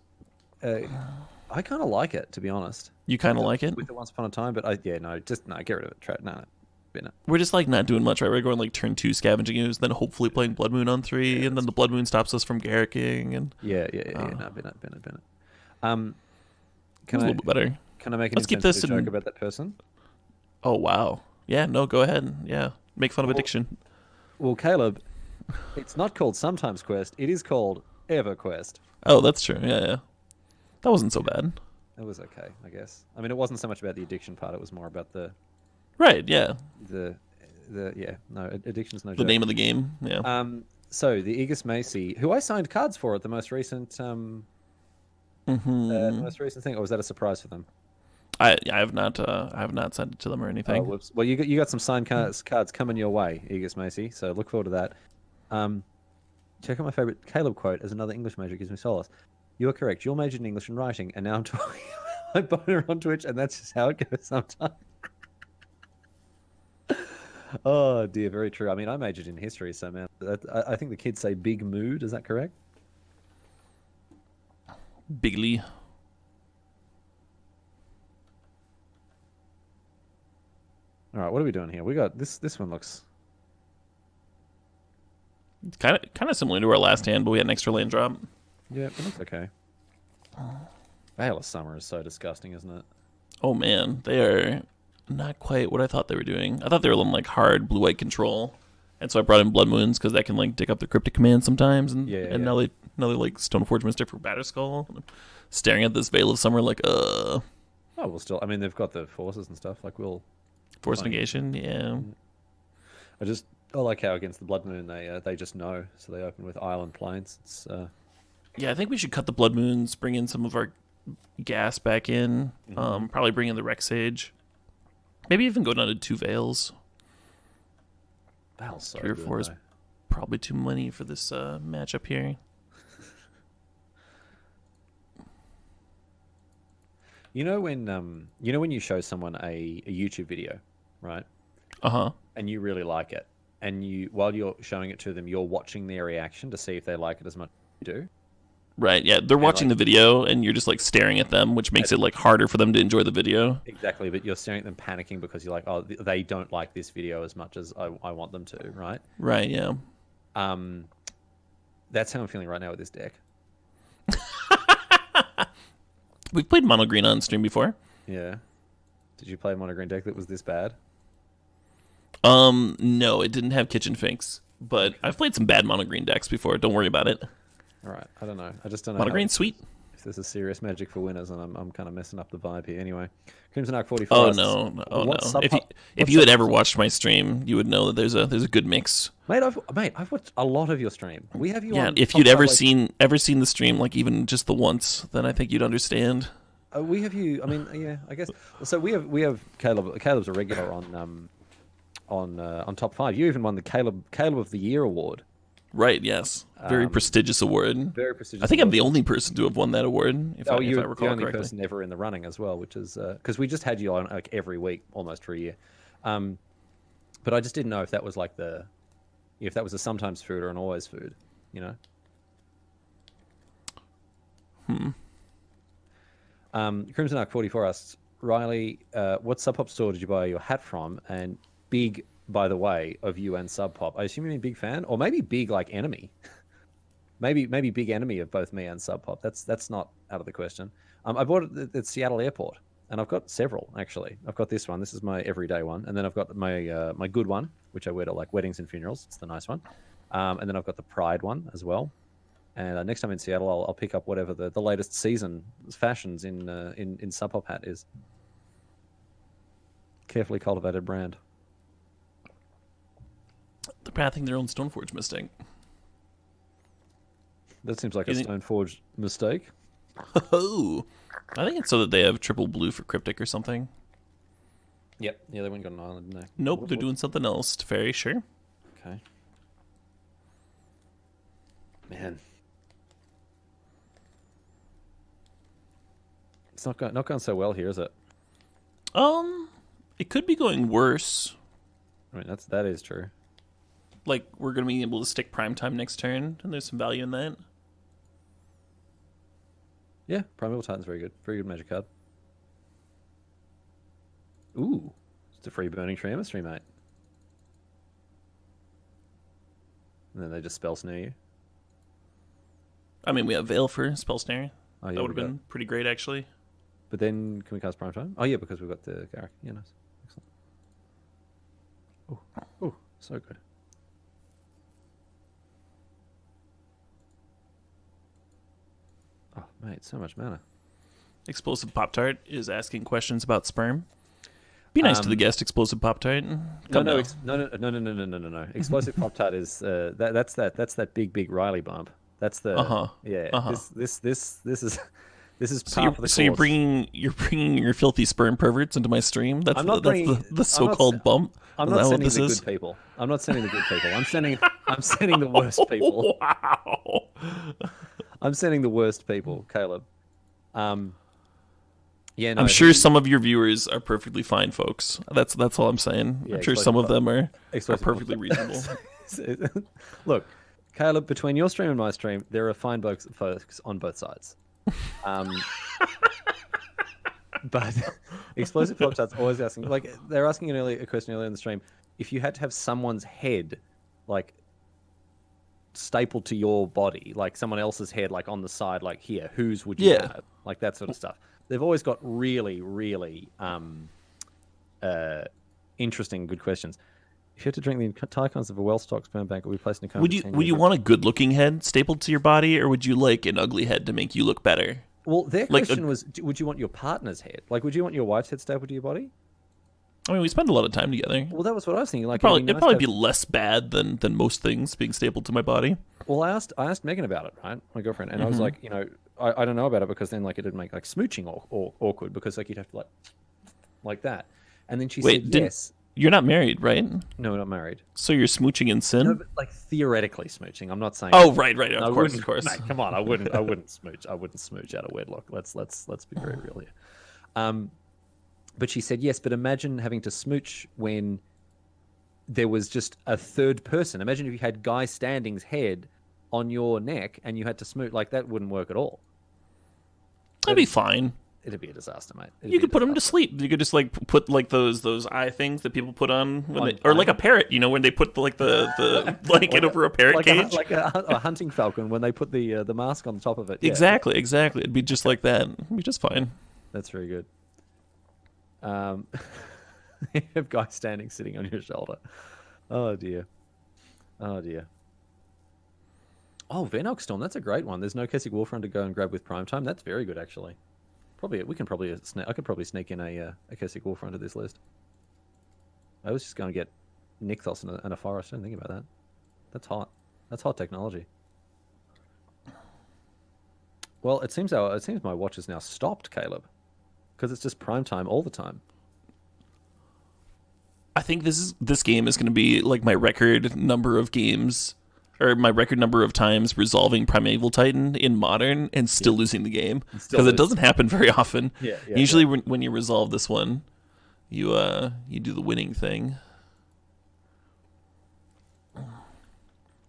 I kind of like it, to be honest. You kind of like it? With it once upon a time, but get rid of it. No. We're just like not doing much, right? We're going like turn 2 scavenging ooze, then hopefully playing Blood Moon on 3, and then the Blood Moon stops us from Garricking. And No, bin it. Can a little bit better. Can I make an Let's keep this joke about that person? Oh wow, yeah, no, go ahead, yeah, make fun of addiction. Well, Caleb, it's not called Sometimes Quest. It is called EverQuest. Oh, that's true. Yeah. That wasn't so bad. It was okay, I guess. I mean, it wasn't so much about the addiction part. It was more about the... Right, yeah. Addiction's no joke. The name of the game, yeah. So, the Aegis Macy, who I signed cards for at the most recent thing, or was that a surprise for them? I have not sent it to them or anything. Oh, whoops. Well, you got some signed cards coming your way, Aegis Macy, so look forward to that. Check out my favorite Caleb quote as another English major gives me solace. You are correct. You're majored in English and writing, and now I'm talking about my boner on Twitch, and that's just how it goes sometimes. Oh dear, very true. I mean, I majored in history, so man, I think the kids say big mood. Is that correct? Bigly. All right, what are we doing here? We got this. This one looks kind of similar to our last hand, but we had an extra land drop. Yeah, it looks okay. Veil of Summer is so disgusting, isn't it? Oh man, they are not quite what I thought they were doing. I thought they were like hard blue-white control, and so I brought in Blood Moons because that can like dig up the cryptic command sometimes. And now they like Stoneforge Mystic for Batterskull. I'm staring at this Veil of Summer like Oh, we'll still. I mean, they've got the forces and stuff. Like we'll force negation. Yeah. I like how against the Blood Moon they just know, so they open with Island Plains. It's Yeah, I think we should cut the Blood Moons, bring in some of our gas back in, probably bring in the Rex Sage. Maybe even go down to 2 Veils. Veil's so 3 or 4 is probably too many for this matchup here. You know when you show someone a YouTube video, right? And you really like it, and while you're showing it to them, you're watching their reaction to see if they like it as much as you do. Right, yeah. They're watching the video, and you're just like staring at them, which makes it like harder for them to enjoy the video. Exactly, but you're staring at them panicking because you're like, oh, they don't like this video as much as I want them to, right? Right, yeah. That's how I'm feeling right now with this deck. We've played mono green on stream before. Yeah. Did you play a mono green deck that was this bad? No, it didn't have kitchen finks, but I've played some bad mono green decks before. Don't worry about it. All right, I don't know. I just don't know. Mono green, sweet. If this is serious Magic for winners, and I'm kind of messing up the vibe here. Anyway, Crimson Arc 44. Oh no! If you had ever watched my stream, you would know that there's a good mix. Mate, I've watched a lot of your stream. We have you on. Yeah, if you'd ever seen the stream, like even just the once, then I think you'd understand. We have you. I mean, yeah, I guess. So we have Caleb. Caleb's a regular on top 5. You even won the Caleb of the Year award. Right. Yes. Very prestigious award. Very prestigious. I think I'm the only person to have won that award. If I you're recall the only correctly. person ever in the running as well, which is because we just had you on like every week almost for a year. But I just didn't know if that was like if that was a sometimes food or an always food, you know. Crimson Arc 44 asks, Riley, what Sub Pop store did you buy your hat from? And big, by the way, of you and Sub Pop. I assume you're a big fan, or maybe big like enemy. maybe big enemy of both me and Sub Pop. That's not out of the question. I bought it at Seattle Airport, and I've got several actually. I've got this one. This is my everyday one, and then I've got my my good one, which I wear to like weddings and funerals. It's the nice one, and then I've got the Pride one as well. And next time in Seattle, I'll pick up whatever the latest season fashions in Sub Pop hat is. Carefully cultivated brand. They're pathing their own Stoneforge mistake. That seems like a Stoneforge mistake. Oh, I think it's so that they have triple blue for Cryptic or something. Yep. Yeah, they went and got an island, didn't they? Nope, they're doing something else. Teferi, sure. Okay. Man. It's not going so well here, is it? It could be going worse. I mean, that is true. Like, we're going to be able to stick Primetime next turn, and there's some value in that. Yeah, Primeval Titan's very good. Very good magic card. Ooh. It's a free Burning Tree Emissary, mate. And then they just spell snare you. I mean, we have Veil for Spell Snare. Oh, yeah, that would have been pretty great, actually. But then, can we cast Primetime? Oh, yeah, because we've got the Garrick. Yeah, nice. Excellent. Oh, so good. Oh, mate, so much mana. Explosive Pop-Tart is asking questions about sperm. Be nice to the guest, Explosive Pop-Tart. No. Explosive Pop-Tart is that's that big Riley bump. That's the This is part of the course. So you're bringing your filthy sperm perverts into my stream. That's the so-called bump. I'm not sending the good people. I'm not sending the good people. I'm sending the worst people. Wow. I'm sending the worst people, Caleb. Yeah, no, I'm sure some of your viewers are perfectly fine, folks. That's all I'm saying. Yeah, I'm sure some of them are perfectly reasonable. Look, Caleb, between your stream and my stream, there are fine folks on both sides. But Explosive Pop-Tart's always asking, like, they're asking a question earlier in the stream, if you had to have someone's head, like, stapled to your body, like someone else's head, like on the side, like here, whose would you have? Like that sort of stuff. They've always got really, really interesting, good questions. If you had to drink the entire contents of a well-stocked sperm bank, would be placed in a coma. Would you want a good-looking head stapled to your body, or would you like an ugly head to make you look better? Well, their question was, would you want your partner's head? Like, would you want your wife's head stapled to your body? I mean, we spend a lot of time together. Well, that was what I was thinking. Like, it'd probably be less bad than most things being stapled to my body. Well, I asked Megan about it, right, my girlfriend, and I was like, I don't know about it because then like it'd make like smooching or awkward because like you'd have to like that, and then she said yes. You're not married, right? No, we're not married. So you're smooching in sin? No, but like theoretically smooching. I'm not saying. Oh, right. Of course. Mate, come on, I wouldn't smooch. I wouldn't smooch out of wedlock. Let's be very real here. But she said yes. But imagine having to smooch when there was just a third person. Imagine if you had Guy Standing's head on your neck and you had to smooch. Like that wouldn't work at all. That'd be fine. It'd be a disaster, mate. You could put him to sleep. You could just like put like those eye things that people put on, or like a parrot. When they put the blanket over a parrot cage, like a hunting falcon when they put the mask on the top of it. Yeah. Exactly. It'd be just like that. It'd be just fine. That's very good. You have guys sitting on your shoulder. Oh dear. Oh dear. Oh, Venox Storm. That's a great one. There's no Keswick Warfront to go and grab with Prime Time. That's very good, actually. I could probably sneak in a Keswick Warfront to this list. I was just going to get Nykthos and a Forest. I didn't think about that. That's hot. That's hot technology. Well, it seems my watch has now stopped, Caleb, because it's just Prime Time all the time. I think this game is going to be like my record number of games, or my record number of times resolving Primeval Titan in Modern and still losing the game, because it doesn't happen very often. Usually when you resolve this one, you do the winning thing.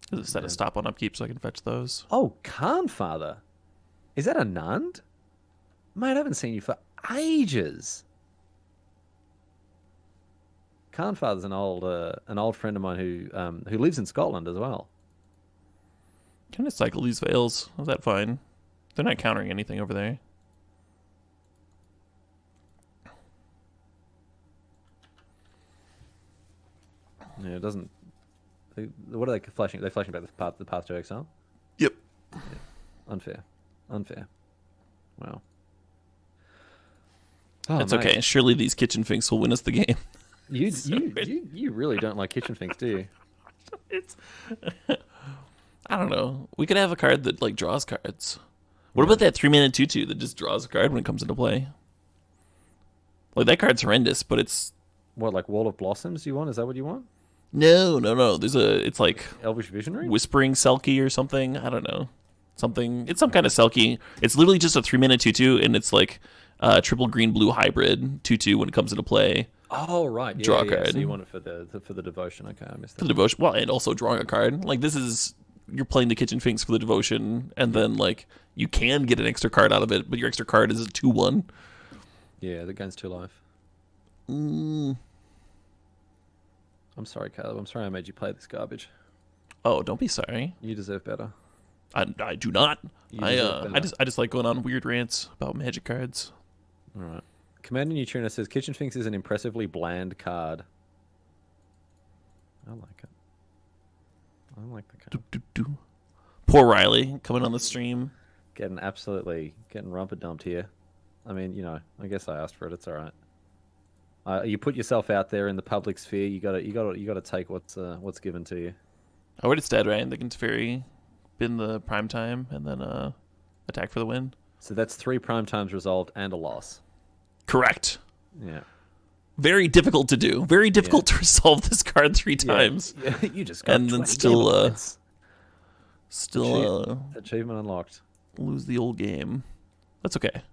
Does it set a stop on upkeep so I can fetch those? Oh, Khanfather. Is that a Nund? Mate, I haven't seen you for ages. Khanfather's an old friend of mine who lives in Scotland as well. Can I cycle these veils? Is that fine? They're not countering anything over there. Yeah, it doesn't. What are they flashing? Are they flashing back the path to exile? Yep. Yeah. Unfair. Wow. Oh, it's okay. Surely these Kitchen Finks will win us the game. You really don't like Kitchen Finks, do you? It's. I don't know. We could have a card that like draws cards. What about that 3-mana 2/2 that just draws a card when it comes into play? Like that card's horrendous, but it's what, like Wall of Blossoms you want? Is that what you want? No. It's like Elvish Visionary? Whispering Selkie or something. I don't know. It's some kind of Selkie. It's literally just a 3-mana 2/2, and it's like triple green blue hybrid 2/2 when it comes into play. Oh right, draw a card. So you want it for the devotion? Okay, I missed that. The devotion, well, and also drawing a card. Like you're playing the Kitchen Finks for the devotion, and then like you can get an extra card out of it, but your extra card is a 2/1. Yeah, that gains 2 life. I'm sorry, Caleb. I'm sorry I made you play this garbage. Oh, don't be sorry. You deserve better. I do not. I just like going on weird rants about Magic cards. All right. Commander Neutrino says Kitchen Finks is an impressively bland card. I like it. I like the card. Poor Riley coming on the stream. Getting rumper dumped here. I mean, I guess I asked for it. It's all right. You put yourself out there in the public sphere. You gotta take what's given to you. Oh, it's dead, right? They can Teferi, bin the prime time, and then attack for the win. So that's 3 prime times resolved and a loss. Correct. Yeah. Very difficult to do. Very difficult to resolve this card 3 times. Yeah. You just got and then still achievement unlocked. Lose the old game. That's okay.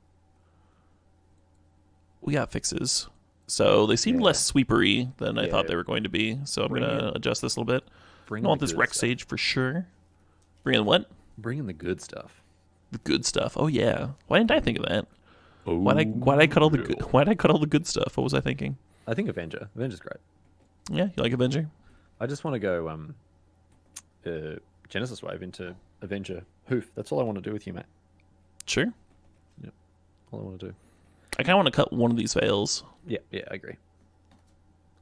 We got fixes. So they seem less sweepery than I thought they were going to be. So I'm going to adjust this a little bit. I want this Rex Sage for sure. Bring in what? Bring in the good stuff. The good stuff. Oh yeah. Why didn't I think of that? Why'd I cut all the good stuff? What was I thinking? I think Avenger. Avenger's great. Yeah, you like Avenger? I just want to go Genesis Wave into Avenger Hoof. That's all I want to do with you, mate. Sure. Yep. All I want to do. I kind of want to cut one of these veils. Yeah, I agree.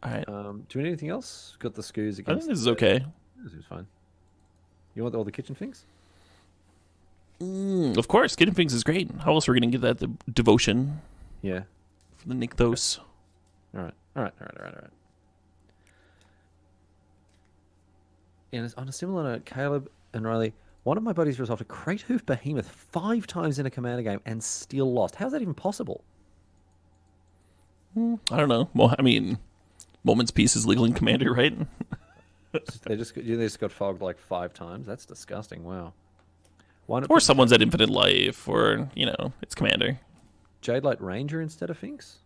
All right. Do we need anything else? Got the scoos against. I think this is okay. This is fine. You want all the Kitchen Finks? Of course, Kitchen Finks is great. How else are we going to get that the devotion? Yeah. For the Nykthos. All right. And on a similar note, Caleb and Riley, one of my buddies resolved a Crate Hoof Behemoth 5 times in a Commander game and still lost. How's that even possible? I don't know. Well, I mean, Moment's Peace is legal in Commander, right? They just got fogged like 5 times. That's disgusting. Wow. Or someone's at infinite life, or it's Commander. Jadelight Ranger instead of Finks.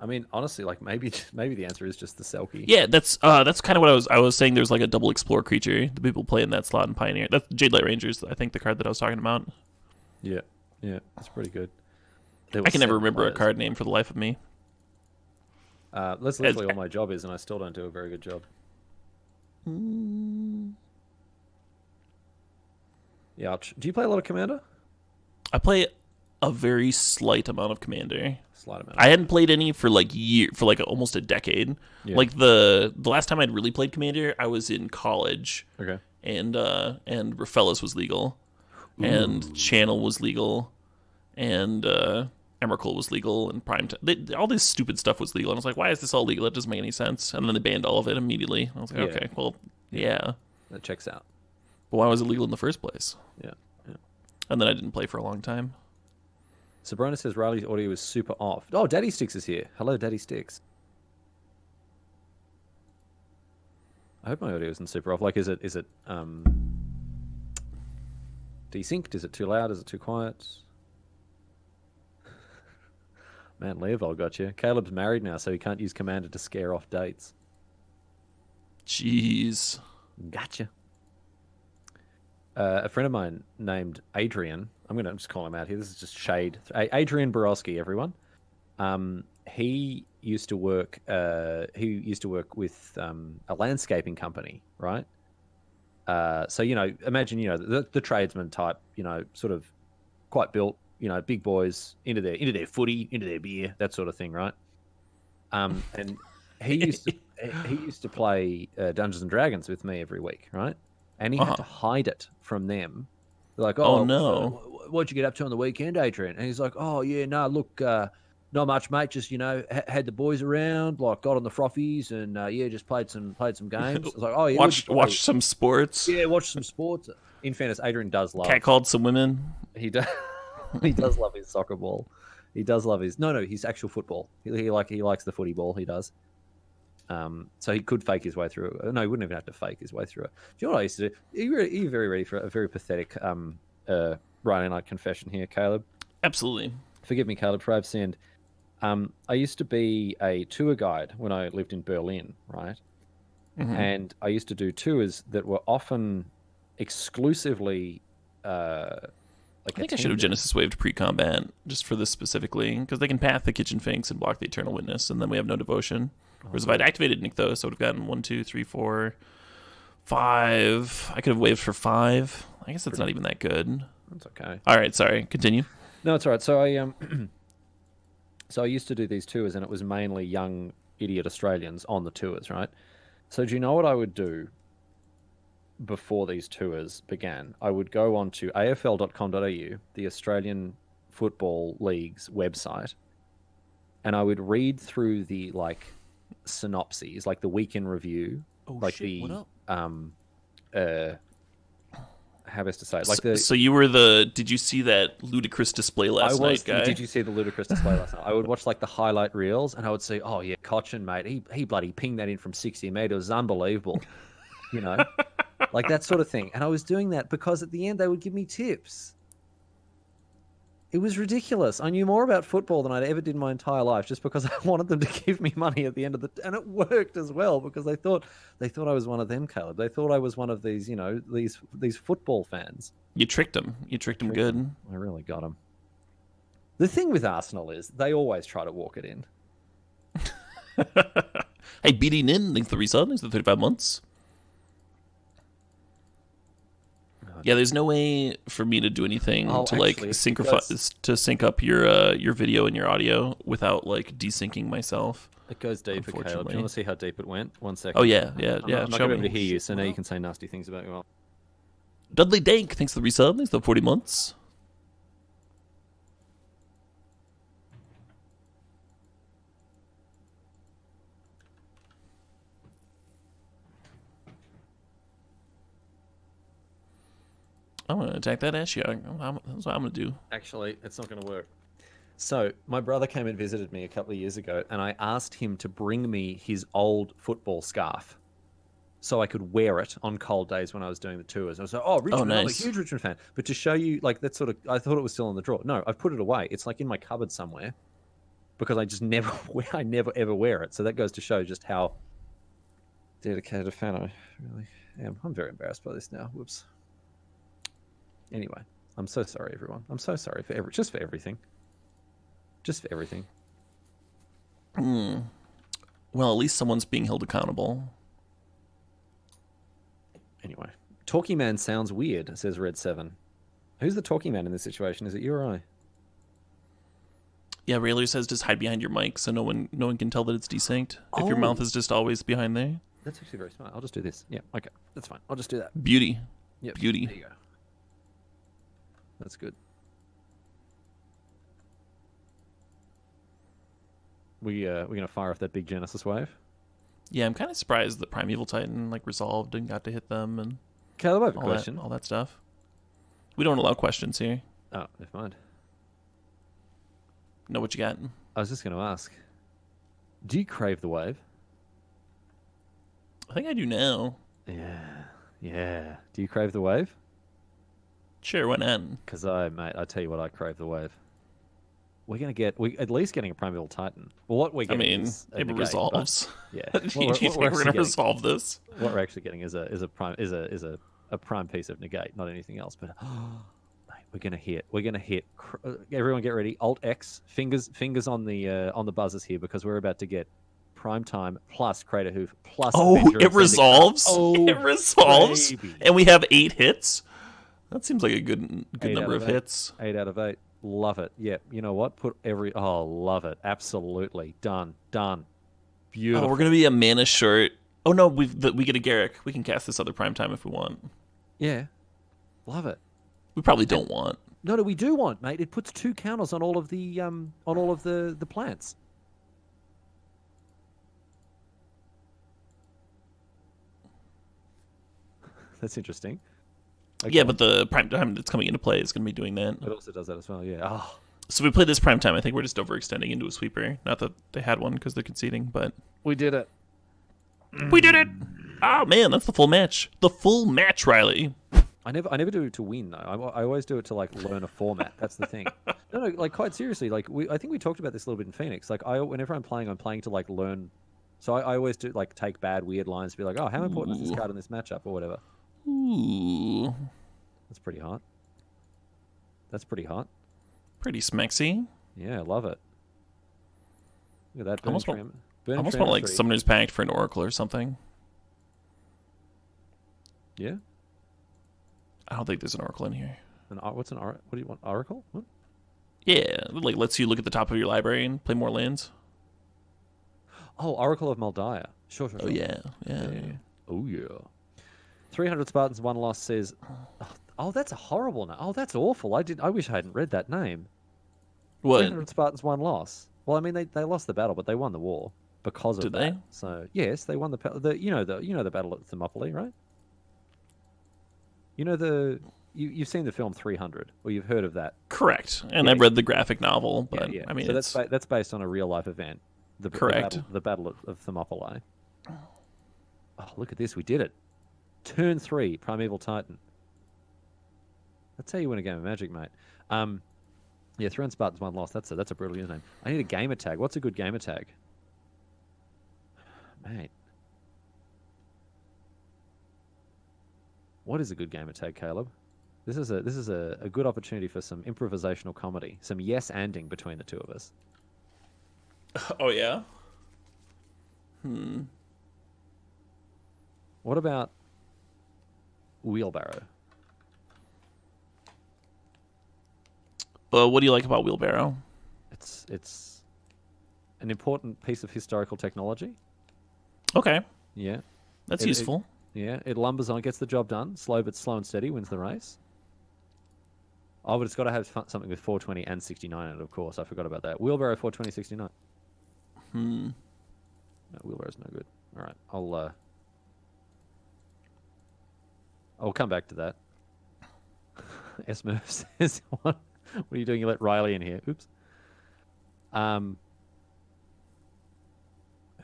I mean, honestly, like maybe the answer is just the Selkie. Yeah, that's kind of what I was saying. There's like a double explore creature. The people play in that slot in Pioneer. That's Jadelight Rangers. I think the card that I was talking about. Yeah, that's pretty good. I can never remember a card name for the life of me. That's literally all my job is, and I still don't do a very good job. Yeah. Do you play a lot of Commander? I play a very slight amount of Commander. Slight amount. I hadn't played any for like almost a decade. Yeah. Like the last time I'd really played Commander, I was in college. Okay. And Rafellas was legal, and Channel was legal, and Emrakul was legal, and Prime. All this stupid stuff was legal, and I was like, why is this all legal? That doesn't make any sense. And then they banned all of it immediately. I was like, okay, well, yeah, that checks out. But why was it legal in the first place? Yeah. And then I didn't play for a long time. Sabrina says Riley's audio is super off. Oh, Daddy Sticks is here. Hello, Daddy Sticks. I hope my audio isn't super off. Like, is it desynced? Is it too loud? Is it too quiet? Man, Leovold got you. Caleb's married now, so he can't use Commander to scare off dates. Jeez. Gotcha. A friend of mine named Adrian, I'm going to just call him out here. This is just shade. Adrian Borowski, everyone. He used to work. With a landscaping company, right? So imagine the tradesman type, sort of quite built, big boys into their footy, into their beer, that sort of thing, right? And he used to play Dungeons and Dragons with me every week, right? And he had to hide it from them. They're like, oh no, what'd you get up to on the weekend, Adrian? And he's like, oh yeah, no, look, not much, mate. Just had the boys around, like got on the frothies, and just played some games. I was like, oh yeah, watch some sports. Yeah, watch some sports. In fairness, Adrian does love. Catcalled some women. He does. He does love his soccer ball. He does love his his actual football. He likes the footy ball. He does. So he could fake his way through it. No, he wouldn't even have to fake his way through it. Do you know what I used to do? Are you very ready for a very pathetic Ryan Knight confession here, Caleb? Absolutely. Forgive me, Caleb, for absent. I used to be a tour guide when I lived in Berlin, right? Mm-hmm. And I used to do tours that were often exclusively I think I should have Genesis waved pre-combat just for this specifically, because they can path the Kitchen Finks and block the Eternal Witness, and then we have no devotion. Whereas if I'd activated Nykthos, I would have gotten 1, 2, 3, 4, 5. I could have waved for 5. I guess that's not even that good. That's okay. All right, sorry. Continue. No, it's all right. So I used to do these tours, and it was mainly young idiot Australians on the tours, right? So do you know what I would do before these tours began? I would go on to afl.com.au, the Australian Football League's website, and I would read through the synopses, like the weekend review, how best to say it? So you were did you see that ludicrous display last night, guy? Did you see the ludicrous display last night? I would watch the highlight reels, and I would say, oh yeah, Cochin, mate, he bloody pinged that in from 60 metres. It was unbelievable. That sort of thing. And I was doing that because at the end they would give me tips. It was ridiculous. I knew more about football than I'd ever did in my entire life, just because I wanted them to give me money at the end of and it worked as well, because they thought I was one of them, Caleb. They thought I was one of these, these football fans. You tricked them. You tricked them good. I really got them. The thing with Arsenal is they always try to walk it in. Hey, BD Nin, thanks for the resub. Thanks for the 35 months. Yeah, there's no way for me to do anything to sync up your video and your audio without desyncing myself. It goes deeper, Caleb. Do you want to see how deep it went? 1 second. Oh yeah. I'm not going to be able to hear you, so now you can say nasty things about me. Dudley Dank, thanks for the resub. Thanks for the 40 months. I'm going to attack that Ashiok. That's what I'm going to do. Actually, it's not going to work. So, my brother came and visited me a couple of years ago, and I asked him to bring me his old football scarf so I could wear it on cold days when I was doing the tours. I was like, oh, Richmond, nice. I'm a huge Richmond fan. But to show you, that sort of, I thought it was still in the drawer. No, I've put it away. It's in my cupboard somewhere because I just never ever wear it. So that goes to show just how dedicated a fan I really am. I'm very embarrassed by this now. Whoops. Anyway, I'm so sorry, everyone. I'm so sorry for everything. Just for everything. Well, at least someone's being held accountable. Anyway, Talkie Man sounds weird, says Red7. Who's the Talkie Man in this situation? Is it you or I? Yeah, Rayler says just hide behind your mic so no one can tell that it's desynced. If your mouth is just always behind there. That's actually very smart. I'll just do this. Yeah, okay. That's fine. I'll just do that. Beauty. Yep. Beauty. There you go. That's good. We're gonna fire off that big Genesis wave. Yeah, I'm kind of surprised that Primeval Titan like resolved and got to hit them and Caleb, I have a question. All that stuff. We don't allow questions here. Oh, never mind. Know what you got? I was just going to ask, do you crave the wave? I think I do now. Yeah. Do you crave the wave? Sure, why not? Because I tell you what, I crave the wave. We're at least getting a Primeval Titan. Well, what we're getting is a it negate, resolves. Yeah. Do you think we're going to resolve this? What we're actually getting is a prime piece of negate, not anything else. But mate, we're gonna hit. Everyone, get ready. Alt X, fingers on the buzzers here, because we're about to get prime time plus Crater Hoof plus. It resolves. It resolves, baby. And we have 8 hits. That seems like a good number of hits. 8 out of 8. Love it. Yeah. You know what? Love it. Absolutely. Done. Beautiful. Oh, we're gonna be a mana short. Oh no, we get a Garrick. We can cast this other prime time if we want. Yeah. Love it. We probably don't want. No, we do want, mate. It puts 2 counters on all of the plants. That's interesting. Okay. Yeah, but the prime time that's coming into play is going to be doing that. It also does that as well, yeah. Oh. So we played this prime time. I think we're just overextending into a sweeper. Not that they had one because they're conceding, but we did it. We did it! Oh man, that's the full match. The full match, Riley. I never do it to win though. I always do it to like learn a format. That's the thing. No, like quite seriously. Like I think we talked about this a little bit in Phoenix. Like whenever I'm playing to like learn. So I always do like take bad weird lines to be like, oh, how important is this card in this matchup or whatever. Ooh, that's pretty hot. Pretty smexy. Yeah, I love it. Look at that. Almost want like Summoner's Pact for an Oracle or something. Yeah. I don't think there's an Oracle in here. What's an Oracle? What do you want? Oracle? What? Yeah, like lets you look at the top of your library and play more lands. Oh, Oracle of Moldiah. Sure. Oh yeah. Oh yeah. 300 Spartans, 1 loss says, oh, that's a horrible name. Oh, that's awful. I wish I hadn't read that name. What? 300 Spartans, 1 loss. Well, I mean, they lost the battle, but they won the war because of that. Did they? So yes, they won the battle at Thermopylae, right? You've seen the film 300, or you've heard of that. Correct. And I've read the graphic novel, but I mean, so that's based on a real life event. Correct. The battle of Thermopylae. Oh, look at this. We did it. Turn 3, Primeval Titan. That's how you win a game of Magic, mate. Yeah, 300 Spartans, 1 loss. That's a brutal username. I need a gamer tag. What's a good gamer tag? Mate. What is a good gamer tag, Caleb? This is a good opportunity for some improvisational comedy. Some yes-anding between the two of us. Oh, yeah? What about Wheelbarrow? What do you like about Wheelbarrow? It's an important piece of historical technology. Okay. Yeah. That's useful. It lumbers on, gets the job done. Slow and steady wins the race. Oh, but it's got to have something with 420 and 69 in it, of course. I forgot about that. Wheelbarrow 420, 69. No, Wheelbarrow's no good. All right, I'll come back to that. S-Move says, what are you doing? You let Riley in here. Oops.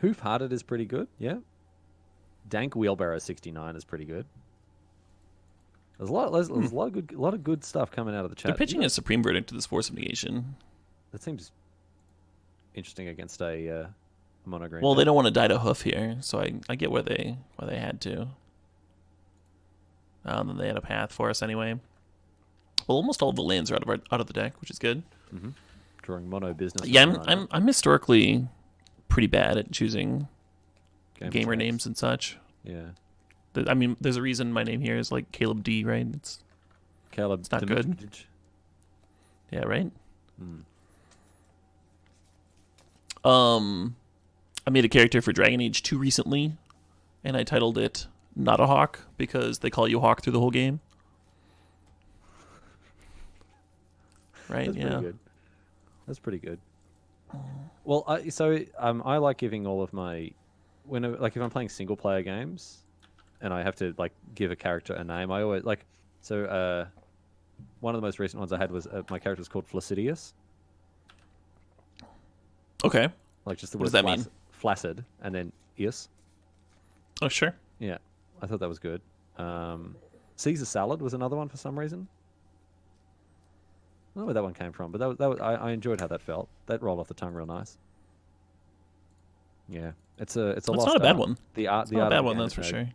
Hoof-Hearted is pretty good, yeah. Dank Wheelbarrow 69 is pretty good. There's a lot of good stuff coming out of the chat. They're pitching a Supreme Verdict to this Force of Negation. That seems interesting against a mono green. Well, they don't want to die to hoof here, so I get why they had to. And then they had a path for us anyway. Well, almost all of the lands are out of the deck, which is good. Mm-hmm. Drawing mono business. Yeah, I'm historically pretty bad at choosing gamer names and such. Yeah. I mean, there's a reason my name here is like Caleb D, right? It's not good. Yeah, right? I made a character for Dragon Age 2 recently, and I titled it Not a Hawk because they call you Hawk through the whole game. Right? That's yeah. Pretty good. That's pretty good. Well, I like giving all of my if I'm playing single player games, and I have to like give a character a name. I always like one of the most recent ones I had was my character was called Flaccidius. Okay. Like just the what word does that mean? Flaccid and then ius. Oh sure. Yeah, I thought that was good. Caesar salad was another one for some reason. I don't know where that one came from, but I enjoyed how that felt. That rolled off the tongue real nice. Yeah, it's It's lost not a bad art. one. The art, It's the not a art bad of the one, game that's for is sure.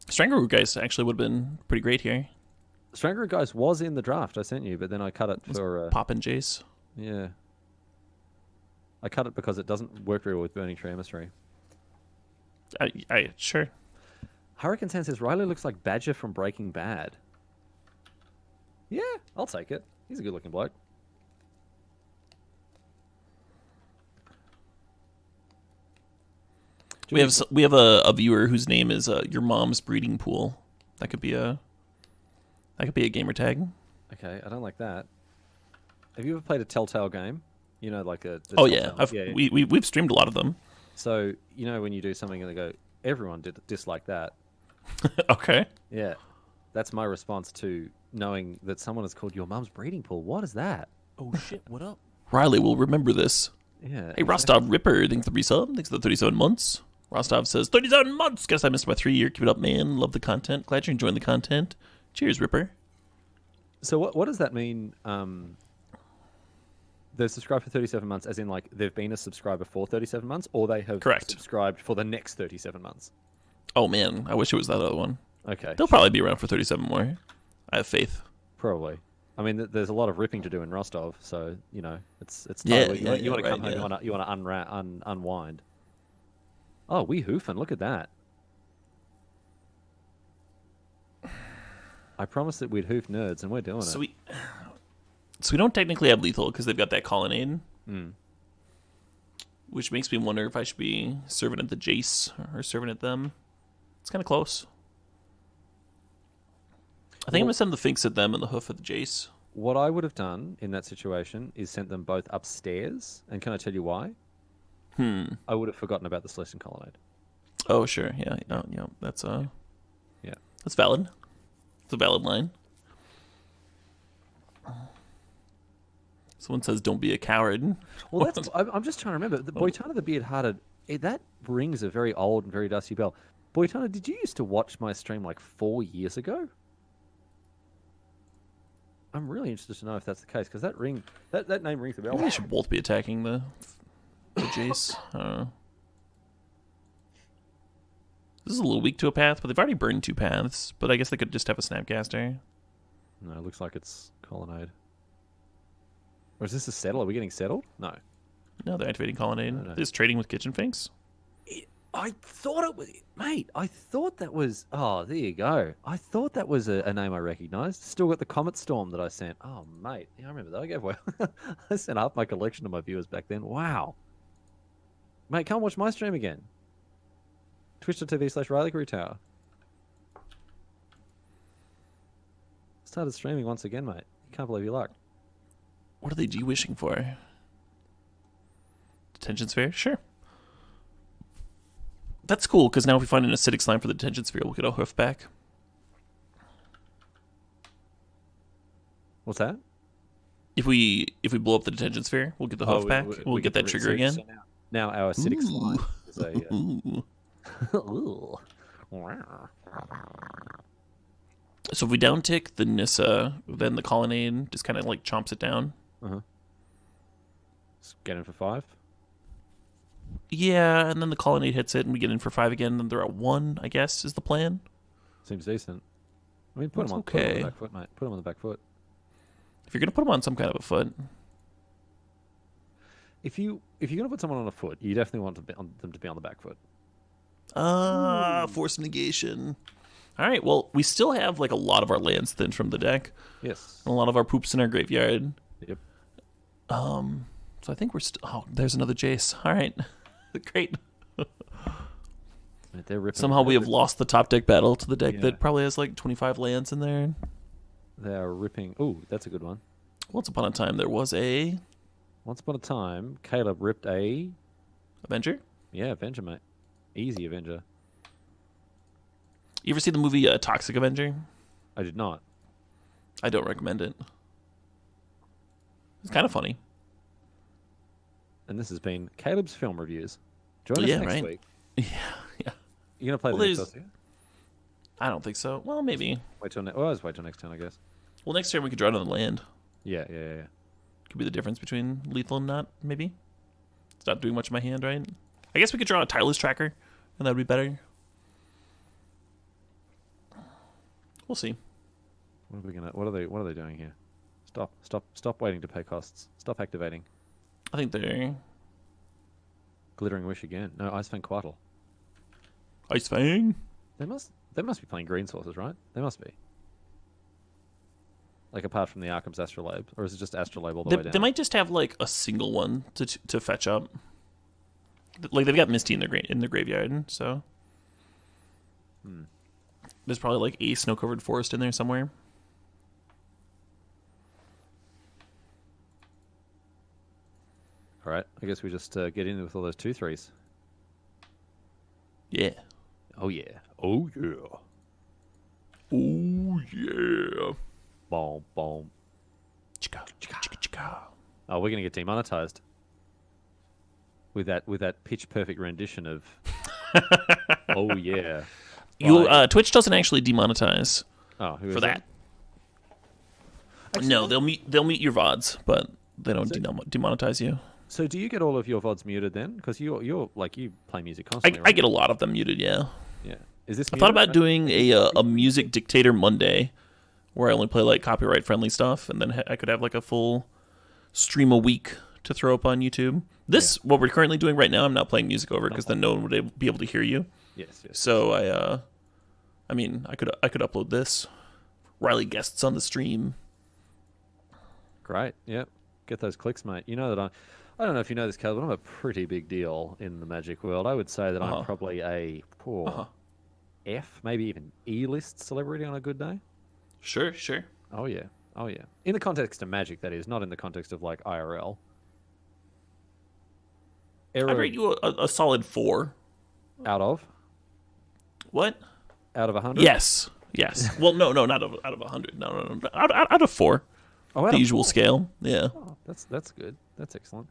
Strangle Guys actually would have been pretty great here. Stranger Guys was in the draft I sent you, but then I cut it for Poppin' Jace. Yeah. I cut it because it doesn't work very well with Burning Tree Emissary. I sure. Hurricane San says Riley looks like Badger from Breaking Bad. Yeah, I'll take it. He's a good looking bloke. We have a viewer whose name is Your Mom's Breeding Pool. That could be a gamer tag. Okay, I don't like that. Have you ever played a Telltale game? You know, like a. Oh yeah, we've streamed a lot of them. So you know when you do something and they go, everyone did dislike that. Okay. Yeah, that's my response to knowing that someone is called Your Mom's Breeding Pool. What is that? Oh shit! What up? Riley will remember this. Yeah. Hey, Rostov Ripper, thanks for the resub. Thanks for the 37 months. Rostov says 37 months. Guess I missed my 3 year. Keep it up, man. Love the content. Glad you're enjoying the content. Cheers, Ripper. So what does that mean? They've subscribed for 37 months, as in like they've been a subscriber for 37 months, or they have subscribed for the next 37 months. Oh man, I wish it was that other one. Okay. They'll probably be around for 37 more. I have faith. Probably. I mean, there's a lot of ripping to do in Rostov, so you know it's Yeah, totally, you want to come right, home, you want to unwind. Oh, we hoofing! Look at that. I promised that we'd hoof nerds, and we're doing it. So we don't technically have lethal because they've got that colonnade, Mm. which makes me wonder if I should be serving at the Jace or serving at them. It's kind of close. I think I'm gonna send the Finks at them and the hoof at the Jace. What I would have done in that situation is sent them both upstairs, and can I tell you why? I would have forgotten about the Celestian Colonnade. Oh sure, yeah, that's that's valid. It's a valid line. Someone says, "Don't be a coward." Well, I'm just trying to remember. The Boitana the Beard-Hearted, that rings a very old and very dusty bell. Boitana, did you used to watch my stream like 4 years ago? I'm really interested to know if that's the case, because that name rings a bell. Maybe they should both be attacking the Jace. I don't know. This is a little weak to a path, but they've already burned 2 paths. But I guess they could just have a Snapcaster. No, it looks like it's Colonnade. Or is this a settle? Are we getting settled? No. No, they're activating Colonnade. No. They're just trading with Kitchen Finks. I thought it was... Mate, I thought that was... Oh, there you go. I thought that was a name I recognised. Still got the Comet Storm that I sent. Oh, mate. Yeah, I remember that. I gave away... I sent half my collection to my viewers back then. Wow. Mate, come watch my stream again. Twitch.tv/Riley Tower. Started streaming once again, mate. You can't believe your luck. What are they G-wishing for? Detention Sphere? Sure. That's cool, because now if we find an acidic slime for the Detention Sphere, we'll get a hoof back. What's that? If we blow up the Detention Sphere, we'll get the hoof back. We'll get that trigger again. So now our acidic slime is a... So if we down tick the Nissa, then the Colonnade just kind of like chomps it down. Let's get in for 5. Yeah, and then the Colonnade hits it, and we get in for 5 again. Then they're at 1, I guess, is the plan. Seems decent. I mean, put them on the back foot, mate. Put them on the back foot. If you're gonna put them on some kind of a foot, if you're gonna put someone on a foot, you definitely want them to be on the back foot. Force negation. All right, well, we still have like a lot of our lands thinned from the deck. Yes. And a lot of our poops in our graveyard. Yep. So So I think we're still... Oh, there's another Jace. All right. Great. Somehow we have lost the top deck battle to the deck that probably has like 25 lands in there. They are ripping... Ooh, that's a good one. Once upon a time, there was a... Once upon a time, Caleb ripped a... Avenger? Yeah, Avenger, mate. Easy Avenger. You ever see the movie Toxic Avenger? I did not. I don't recommend it. It's kind of funny. And this has been Caleb's Film Reviews. Join us next week. Yeah. You're going to play the next turn? I don't think so. Well, maybe. Wait till next turn, I guess. Well, next turn we could draw another land. Yeah. Could be the difference between lethal and not, maybe. It's not doing much in my hand, right? I guess we could draw a tireless tracker, and that would be better. We'll see. What are they doing here? Stop waiting to pay costs. Stop activating. I think they're... Glittering Wish again. No, Ice Fang Quattle. Ice Fang? They must be playing green sources, right? They must be. Like apart from the Arkham's Astrolabe, or is it just Astrolabe all the way down? They might just have like a single one to fetch up. Like they've got Misty in their graveyard, so there's probably like a snow-covered forest in there somewhere. All right, I guess we just get in with all those 2/3s. Yeah. Oh yeah. Oh yeah. Oh yeah. Boom, boom. Chicka, chicka, chicka. Oh, we're gonna get demonetized with that pitch perfect rendition of. Oh yeah. Twitch doesn't actually demonetize. Oh, who for is that? Actually, no, they'll mute your VODs, but they don't demonetize you. So do you get all of your VODs muted then? Because you play music constantly. I get a lot of them muted. Yeah. Yeah. Is this? I thought about doing a music dictator Monday, where I only play like copyright friendly stuff, and then I could have like a full stream a week to throw up on YouTube. What we're currently doing right now, I'm not playing music over because then no one would be able to hear you. Yes. So I could upload this. Riley guests on the stream. Great. Yep. Get those clicks, mate. You know that I don't know if you know this, Caleb, but I'm a pretty big deal in the Magic world. I would say that I'm probably a poor F, maybe even E-list celebrity on a good day. Sure. Oh yeah. In the context of Magic, that is, not in the context of like IRL. I rate you a solid 4. Out of? What? Out of 100? Yes. Well, no, not out of 100. No. Out of 4. Oh, the usual scale. Yeah. Oh, that's good. That's excellent.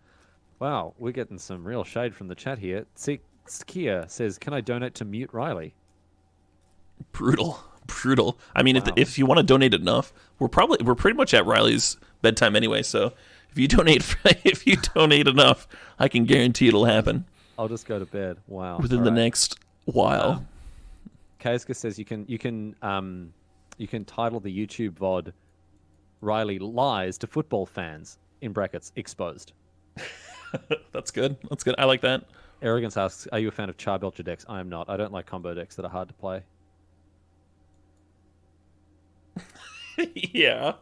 Wow, we're getting some real shade from the chat here. Skia says, "Can I donate to mute Riley?" Brutal. I mean, if you want to donate enough, we're pretty much at Riley's bedtime anyway. So if you donate enough, I can guarantee it'll happen. I'll just go to bed. Wow. Within the next while. Kaiska says you can title the YouTube VOD "Riley lies to football fans" in brackets exposed. That's good. I like that. Arrogance asks, "Are you a fan of Charbelcher decks?" I am not. I don't like combo decks that are hard to play. Yeah.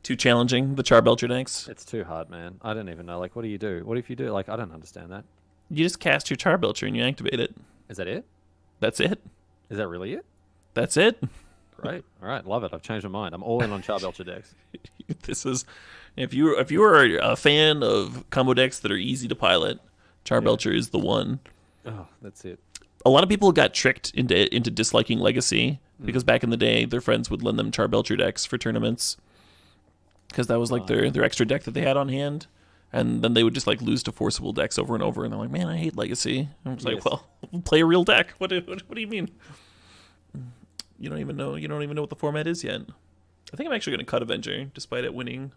Too challenging, the Charbelcher decks. It's too hard, man. I don't even know. Like, what do you do? What if you do? Like, I don't understand that. You just cast your Charbelcher and you activate it. Is that it? That's it. Is that really it? That's it. Great. All right. Love it. I've changed my mind. I'm all in on Charbelcher decks. This is... If you are a fan of combo decks that are easy to pilot, Charbelcher is the one. Oh, that's it. A lot of people got tricked into disliking Legacy because back in the day, their friends would lend them Charbelcher decks for tournaments because that was like their extra deck that they had on hand, and then they would just like lose to forcible decks over and over, and they're like, "Man, I hate Legacy." I was like, "Well, play a real deck. What do you mean? You don't even know what the format is yet." I think I'm actually going to cut Avenger despite it winning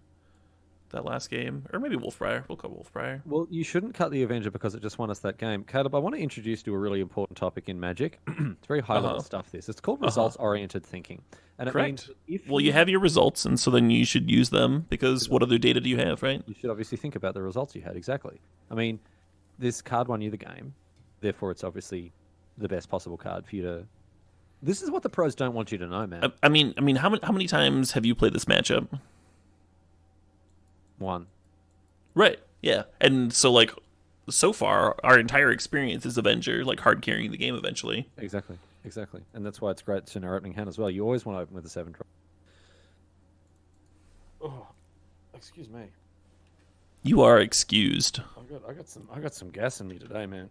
that last game, or maybe Wolfbriar. We'll cut Wolfbriar. Well, you shouldn't cut the Avenger because it just won us that game. Caleb, I want to introduce you to a really important topic in Magic. It's very high-level stuff, this. It's called results-oriented thinking. And correct. It means you have your results, and so then you should use them, because what other data do you have, right? You should obviously think about the results you had, exactly. I mean, this card won you the game, therefore it's obviously the best possible card for you to... This is what the pros don't want you to know, man. I mean, how many times have you played this matchup? One. Right. Yeah, and so like so far, our entire experience is Avenger, like hard carrying the game eventually. Exactly, and that's why it's great to our opening hand as well. You always want to open with a 7 drop. Oh, excuse me. You are excused. I got some gas in me today, man.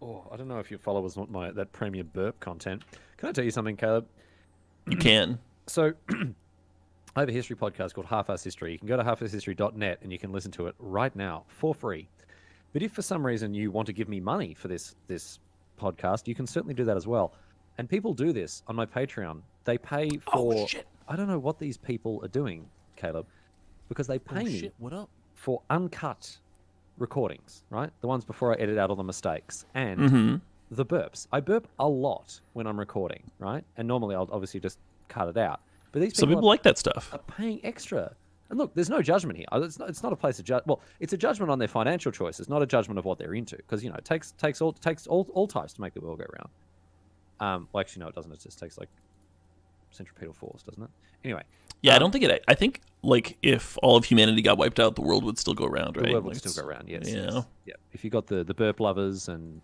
Oh, I don't know if your followers want that premium burp content. Can I tell you something, Caleb? You can. So, I have a history podcast called Half-Ass History. You can go to halfasshistory.net and you can listen to it right now for free. But if for some reason you want to give me money for this podcast, you can certainly do that as well. And people do this on my Patreon. They pay for... Oh, shit. I don't know what these people are doing, Caleb, because they pay me What up? for uncut recordings, right? The ones before I edit out all the mistakes and the burps. I burp a lot when I'm recording, right? And normally I'll obviously just cut it out. But these Some people like that stuff. Are paying extra. And look, there's no judgment here. It's not a place to judge. Well, it's a judgment on their financial choices, not a judgment of what they're into. Because it takes all types to make the world go round. Well, actually, no, it doesn't. It just takes like centripetal force, doesn't it? Anyway. Yeah, I don't think it. I think like if all of humanity got wiped out, the world would still go round, right? The world like would still go round. Yes. Yeah. Yes. Yeah. If you got the burp lovers and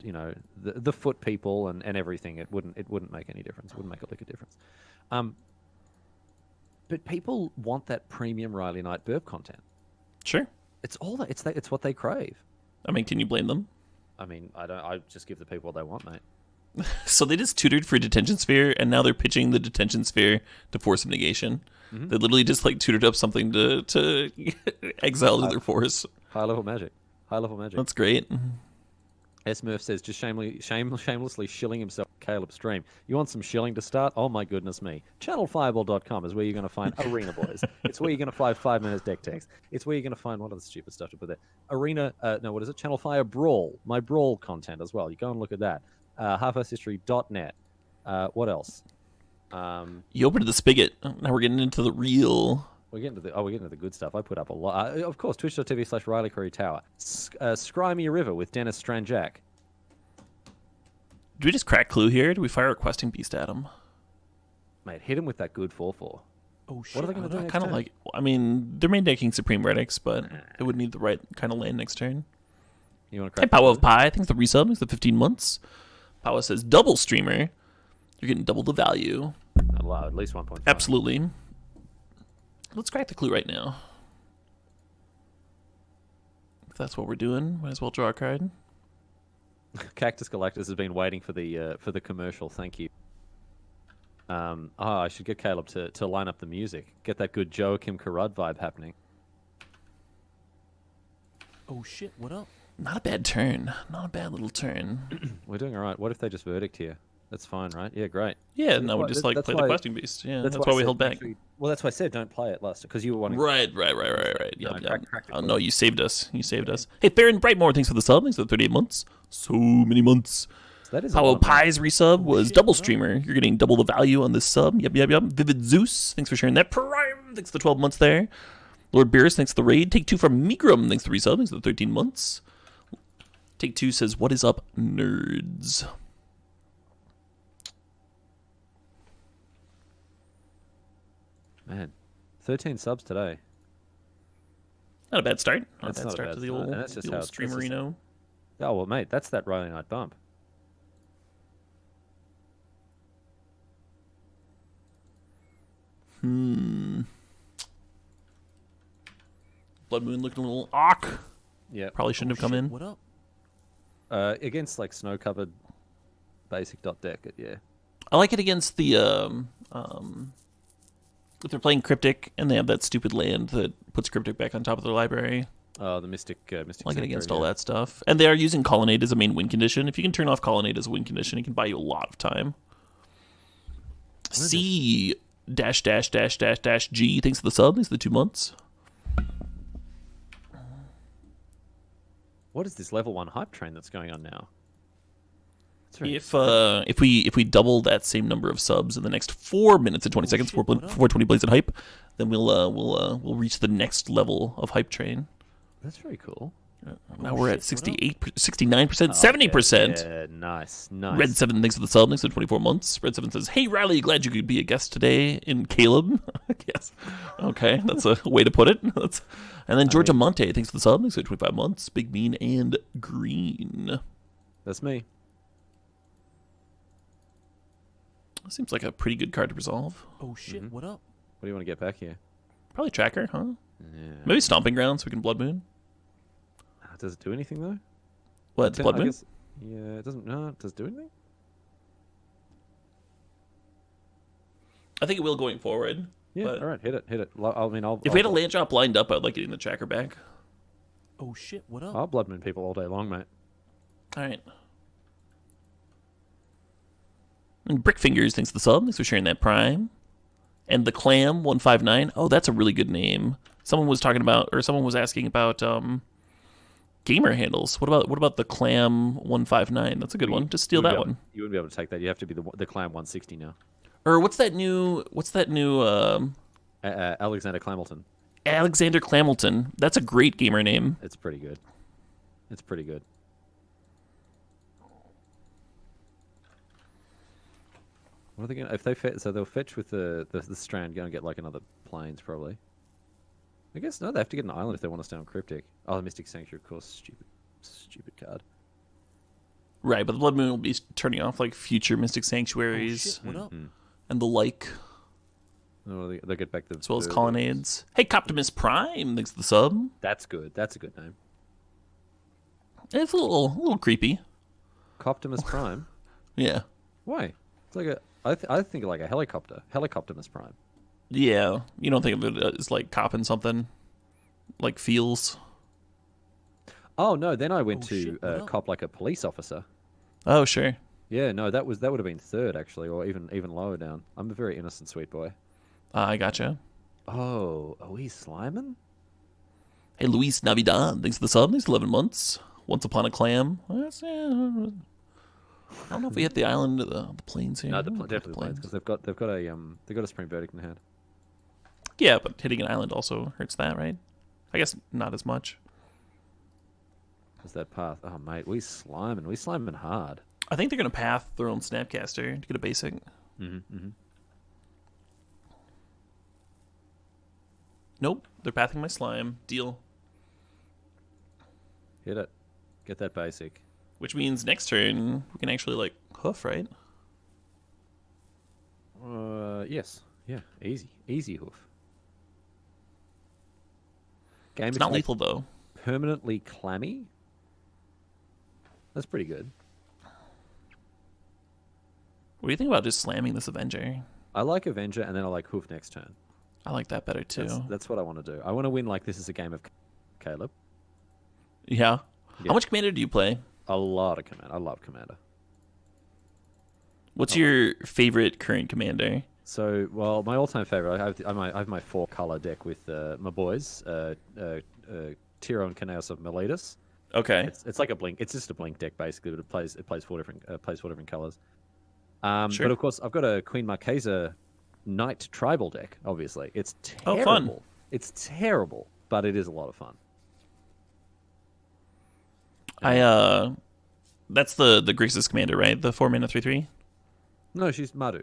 the foot people and everything, it wouldn't make any difference. It wouldn't make a lick of difference. But people want that premium Riley Knight burp content. Sure. It's what they crave. I mean, can you blame them? I mean, I just give the people what they want, mate. So they just tutored for Detention Sphere, and now they're pitching the Detention Sphere to Force of Negation. They literally just like tutored up something to exile to their force. High level magic. That's great. S. Murph says, just shamelessly shilling himself Caleb stream. You want some shilling to start? Oh my goodness me. Channelfireball.com is where you're going to find Arena Boys. It's where you're going to find 5 minutes deck text. It's where you're going to find what other stupid stuff to put there. What is it? Channel Fire Brawl. My Brawl content as well. You go and look at that. halfasshistory.net. What else? You opened the spigot. Now we're getting into the real... We're getting to the good stuff. I put up a lot. Of course, twitch.tv/Riley Curry Tower. Scrimey River with Dennis Stranjak. Do we just crack Clue here? Do we fire a questing beast at him? Mate, hit him with that good 4/4. Oh shit! What are they going to do next turn? Like, I mean, they're main decking Supreme Relics, but it would need the right kind of land next turn. You want to Hey, crack? Power of Pi. Thanks for the resub. Thanks for the 15 months. Power says double streamer. You're getting double the value. At least 1.5. Absolutely. Let's crack the Clue right now. If that's what we're doing, might as well draw a card. Cactus Galactus has been waiting for the commercial. Thank you. I should get Caleb to line up the music. Get that good Joachim Karud vibe happening. Oh shit! What up? Not a bad turn. Not a bad little turn. We're doing all right. What if they just verdict here? That's fine, right? Yeah, great. Yeah, no, we just play the questing beast. Yeah, that's why we held back. Well, that's why I said don't play it last because you were wanting. Right. Yeah. Oh no, you saved us. Hey, Farron Brightmore, thanks for the sub. Thanks for the 38 months. So many months. So that is Paulo Pi's resub was double streamer. You're getting double the value on this sub. Yep. Vivid Zeus, thanks for sharing that. Prime, thanks for the 12 months there. Lord Beerus, thanks for the raid. Take 2 from Migrum, thanks for the resub. Thanks for the 13 months. Take 2 says, what is up, nerds? Man, 13 subs today. Not a bad start. That's Not a bad start to the and that's just old how streamerino. Oh well, mate, that's that Riley Knight bump. Blood Moon looking a little awk. Yeah, probably shouldn't have come in. What up? Against like snow-covered basic dot deck, yeah. I like it against the if they're playing Cryptic and they have that stupid land that puts Cryptic back on top of their library. Oh, the Mystic. I like it against all that stuff. And they are using Colonnade as a main win condition. If you can turn off Colonnade as a win condition, it can buy you a lot of time. C dash dash dash dash dash G. Thanks for the sub. Thanks for the 2 months. What is this level 1 hype train that's going on now? If we double that same number of subs in the next 4 minutes and 20 seconds, 420 Blades at hype, then we'll reach the next level of hype train. That's very cool. Now we're at 68, 69%, 70%. Yeah, nice. Red 7 thanks for the sub, thanks for 24 months. Red 7 says, hey Riley, glad you could be a guest today in Caleb. Yes. Okay, that's a way to put it. And then Georgia Monte, thanks for the sub, thanks for 25 months. Big Mean and Green. That's me. Seems like a pretty good card to resolve. Oh shit, what up? What do you want to get back here? Probably Tracker, huh? Yeah. Maybe Stomping Ground so we can Blood Moon. Does it do anything though? What, Blood Moon? Yeah, it doesn't. No, does it do anything? I think it will going forward. Yeah, but all right, hit it. if we had a land drop lined up, I'd like getting the Tracker back. Oh shit, what up? I'll Blood Moon people all day long, mate. All right. And Brickfingers, thanks for the sub. Thanks for sharing that Prime. And the Clam 159. Oh, that's a really good name. Someone was asking about gamer handles. What about the Clam 159? That's a good one. Just steal that one. You wouldn't be able to take that. You have to be the Clam 160 now. Or what's that new Alexander Clamilton. Alexander Clamilton. That's a great gamer name. It's pretty good. It's pretty good. What are they going? If they fetch, so they'll fetch with the strand. Going to get like another plains probably. I guess no. They have to get an island if they want to stay on Cryptic. Oh, the Mystic Sanctuary, of course. Stupid card. Right, but the Blood Moon will be turning off like future Mystic Sanctuaries. Oh, shit, what up? And the like. Oh, they'll get back the as well as Colonnades. Hey, Coptimus Prime, thanks for the sub. That's good. That's a good name. It's a little creepy. Coptimus Prime. Yeah. Why? It's like I think like a helicopter. Helicoptimus Prime. Yeah, you don't think of it as like copping something, like feels. Oh no! Then I went to cop like a police officer. Oh sure. Yeah, no, that would have been third actually, or even lower down. I'm a very innocent sweet boy. I gotcha. Oh, are we Slimin'? Hey, Luis Navidad, thanks for the sub. Thanks for 11 months. Once Upon a Clam. I don't know if we hit the island, the plains here. No, definitely plains because they've got a spring verdict in hand. Yeah, but hitting an island also hurts that, right? I guess not as much. What's that path? Oh, mate, we sliming hard. I think they're going to path their own Snapcaster to get a basic. Nope, they're pathing my slime. Deal. Hit it. Get that basic. Which means next turn, we can actually, like, hoof, right? Yes. Yeah, easy. Easy hoof. It's not lethal, though. Permanently clammy? That's pretty good. What do you think about just slamming this Avenger? I like Avenger, and then I like hoof next turn. I like that better, too. That's what I want to do. I want to win like this is a game of Caleb. Yeah? How much Commander do you play? A lot of Commander. I love Commander. What's your favorite current Commander? So, well, my all-time favorite, I have my 4-color deck with my boys, Tiro and Chaos of Miletus. Okay. It's like a blink. It's just a blink deck basically, but it plays four different colors. Sure. But of course, I've got a Queen Marquesa Knight tribal deck. Obviously, it's terrible. Oh, fun. It's terrible, but it is a lot of fun. That's the Grixis commander, right? The 4-mana 3/3. No, she's Mardu.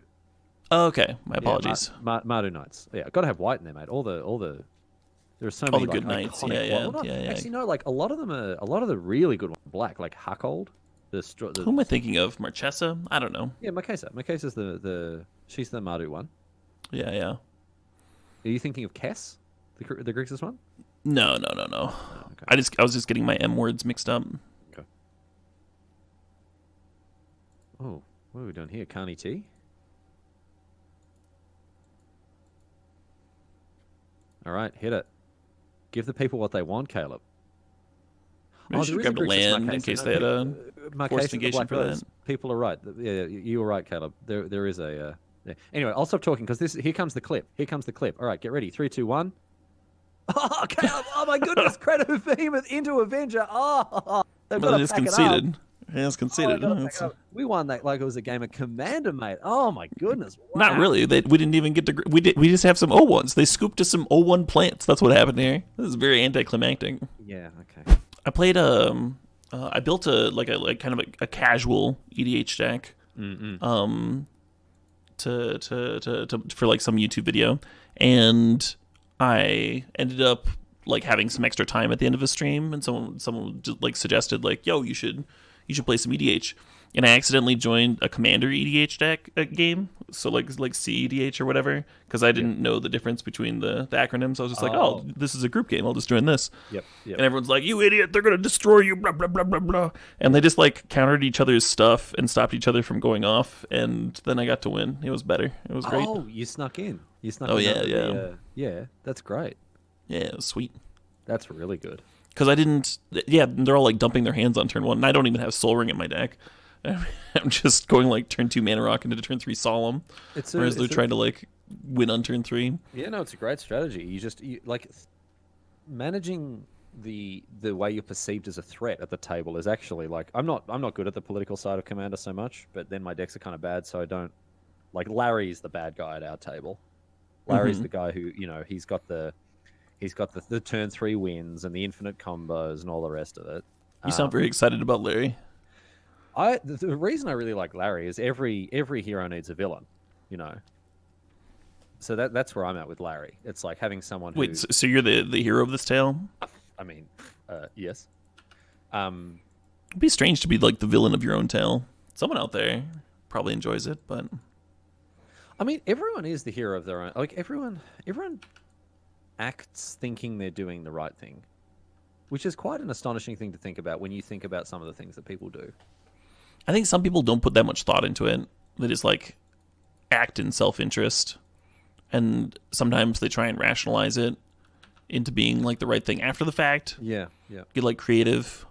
Oh, okay. My apologies. Yeah, Mardu Knights. Yeah, got to have white in there, mate. All the there are so many the good like, knights. iconic Yeah. Actually, no, like a lot of the really good ones are black, like Huckold. Who am I thinking of? Marchesa? I don't know. Yeah, Marquesa. Marquesa's she's the Mardu one. Yeah. Are you thinking of Kess, the Grixis one? No. Oh, okay. I was just getting my M words mixed up. Okay. Oh, what are we doing here? Carney T? All right, hit it. Give the people what they want, Caleb. Maybe you should grab a land in case they had a forced negation for that. People are right. Yeah, you were right, Caleb. There is a... Yeah. Anyway, I'll stop talking because here comes the clip. All right, get ready. 3, 2, 1. Oh, Caleb! Oh my goodness! Credit Behemoth into Avenger. Oh, they've got to pack conceded. It up. It's conceded. We won that like it was a game of Commander, mate. Oh my goodness! Wow. Not really. We didn't even get to. We just have some O1s. They scooped us some O1 plants. That's what happened here. This is very anticlimactic. Yeah. Okay. I played I built a kind of a casual EDH deck. To for like some YouTube video, and I ended up like having some extra time at the end of a stream, and someone just like suggested like, yo, you should play some EDH, and I accidentally joined a Commander EDH deck game, so like CEDH or whatever, because I didn't know the difference between the acronyms. I was just like, oh, this is a group game, I'll just join this. Yep. And everyone's like, you idiot, they're gonna destroy you, blah blah blah blah blah, and they just like countered each other's stuff and stopped each other from going off, and then I got to win. It was better. It was great. Oh, you snuck in. Oh yeah. Yeah, that's great. Yeah, it was sweet. That's really good. Because I didn't... Yeah, they're all, like, dumping their hands on turn 1, and I don't even have Soul Ring in my deck. I'm just going, like, turn 2 Mana Rock into turn 3 Solemn, whereas they're trying to, like, win on turn 3. Yeah, no, it's a great strategy. You like, managing the way you're perceived as a threat at the table is actually, like... I'm not good at the political side of Commander so much, but then my decks are kind of bad, so I don't... Like, Larry's the bad guy at our table. Larry's the guy who, you know, he's got the turn 3 wins and the infinite combos and all the rest of it. You sound very excited about Larry. The reason I really like Larry is every hero needs a villain, you know. So that's where I'm at with Larry. It's like having someone who... Wait, so you're the hero of this tale? I mean, yes. It'd be strange to be like the villain of your own tale. Someone out there probably enjoys it, but... I mean, everyone is the hero of their own... Like, everyone acts thinking they're doing the right thing, which is quite an astonishing thing to think about when you think about some of the things that people do. I think some people don't put that much thought into it. They just, like, act in self-interest, and sometimes they try and rationalize it into being, like, the right thing after the fact. Yeah. Get, like, creative.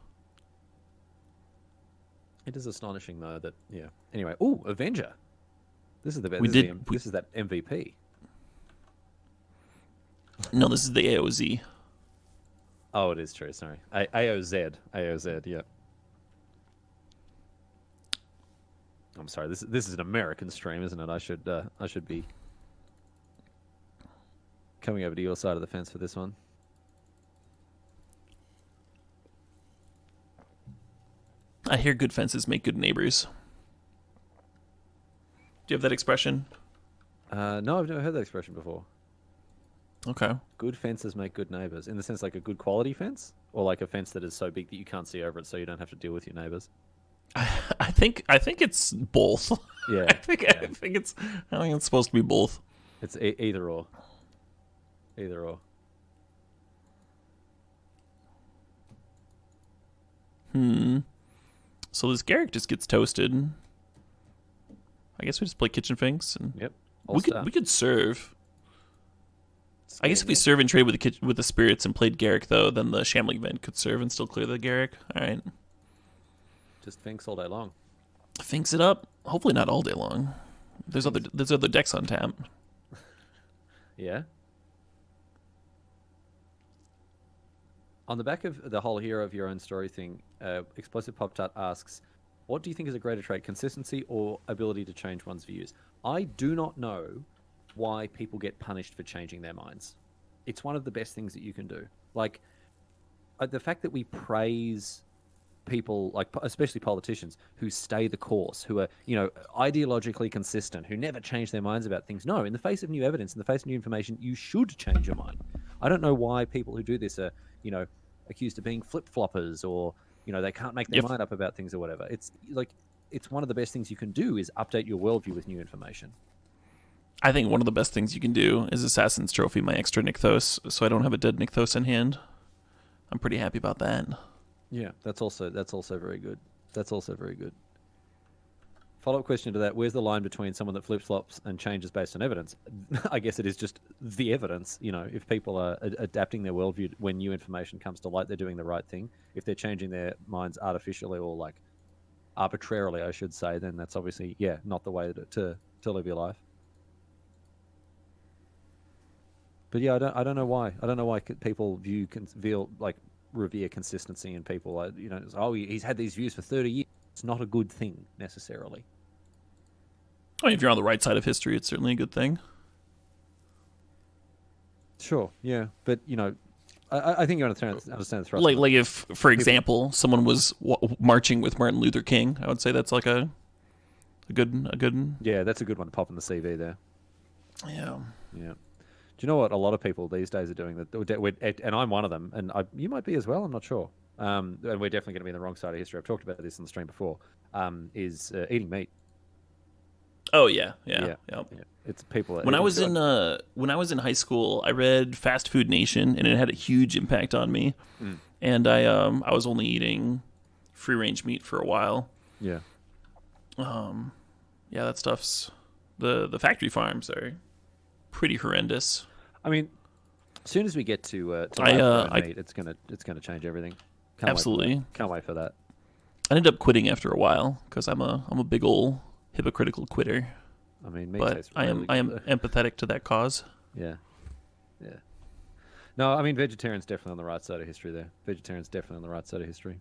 It is astonishing, though, that... Yeah. Anyway, ooh, Avenger. This is the best. This is that MVP. No, this is the AOZ. Oh, it is true. Sorry, AOZ. Yeah. I'm sorry. This is an American stream, isn't it? I should be coming over to your side of the fence for this one. I hear good fences make good neighbors. Do you have that expression? No, I've never heard that expression before. Okay. Good fences make good neighbors, in the sense like a good quality fence, or like a fence that is so big that you can't see over it, so you don't have to deal with your neighbors. I think it's both. Yeah. I think it's supposed to be both. It's either or. Either or. So this Garrick just gets toasted. I guess we just play Kitchen Finks, and yep. We could serve. I guess if we serve and trade with the spirits and played Garrick, though, then the Shambling Vent could serve and still clear the Garrick. All right. Just Finks all day long. Finks it up. Hopefully not all day long. There's other decks on tap. Yeah. On the back of the whole hero of your own story thing, Explosive Pop Tart asks, what do you think is a greater trait, consistency or ability to change one's views? I do not know why people get punished for changing their minds. It's one of the best things that you can do. Like, the fact that we praise people, like especially politicians, who stay the course, who are, you know, ideologically consistent, who never change their minds about things. No, in the face of new evidence, in the face of new information, you should change your mind. I don't know why people who do this are, you know, accused of being flip-floppers, or, you know, they can't make their mind up about things or whatever. It's like, it's one of the best things you can do is update your worldview with new information. I think one of the best things you can do is Assassin's Trophy my extra Nykthos, so I don't have a dead Nykthos in hand. I'm pretty happy about that. Yeah, that's also very good. That's also very good. Follow-up question to that, where's the line between someone that flip-flops and changes based on evidence? I guess it is just the evidence. You know, if people are adapting their worldview when new information comes to light, they're doing the right thing. If they're changing their minds artificially, or like arbitrarily, I should say, then that's obviously, yeah, not the way to live your life. But yeah, I don't know why. I don't know why people revere consistency in people. You know, oh, he's had these views for 30 years. It's not a good thing necessarily. I mean, if you're on the right side of history, it's certainly a good thing. Sure, yeah, but you know, I think you understand the thrust. Like if, for example, someone was marching with Martin Luther King, I would say that's like a good. Yeah, that's a good one to pop in the CV there. Yeah. Yeah. Do you know what a lot of people these days are doing? And I'm one of them, and you might be as well. I'm not sure. And we're definitely going to be on the wrong side of history. I've talked about this on the stream before. Is eating meat. Oh yeah. It's people. When I was in high school, I read Fast Food Nation, and it had a huge impact on me. And I was only eating free range meat for a while. Yeah. Yeah, that stuff's the factory farms are pretty horrendous. I mean, as soon as we get to meat, it's gonna change everything. Absolutely. Can't wait for that. I ended up quitting after a while because I'm a big old hypocritical quitter. I mean, meat but tastes I am empathetic to that cause. Yeah. No, I mean, vegetarian's definitely on the right side of history there. Vegetarian's definitely on the right side of history.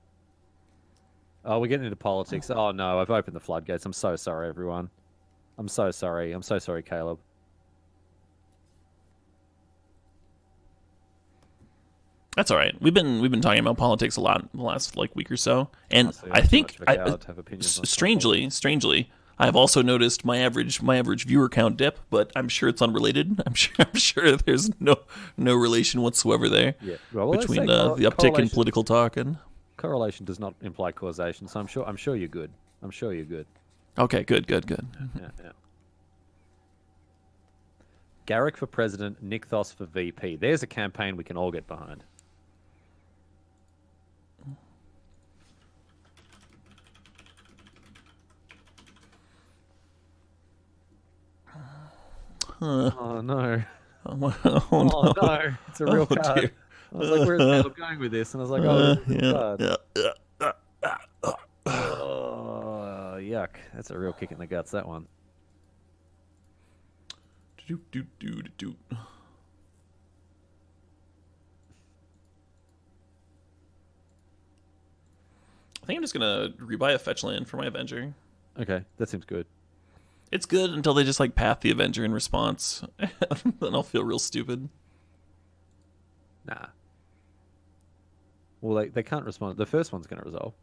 Oh, we're getting into politics. Oh no, I've opened the floodgates. I'm so sorry, everyone. I'm so sorry. I'm so sorry, Caleb. That's all right. We've been talking about politics a lot in the last week or so, and I think strangely, I've also noticed my average viewer count dip, but I'm sure it's unrelated. I'm sure there's no relation whatsoever there between the uptick in political talk and correlation does not imply causation. So I'm sure you're good. I'm sure you're good. Okay, good. Yeah. Garrick for president, Nick Thos for VP. There's a campaign we can all get behind. Oh no! Oh, no! It's a real card. Dear. I was like, "Where's Caleb going with this?" And I was like, "Oh, oh, yuck! That's a real kick in the guts. That one." I think I'm just gonna rebuy a fetch land for my Avenger. Okay, that seems good. It's good until they just path the Avenger in response. Then I'll feel real stupid. Nah. Well, they can't respond. The first one's going to resolve.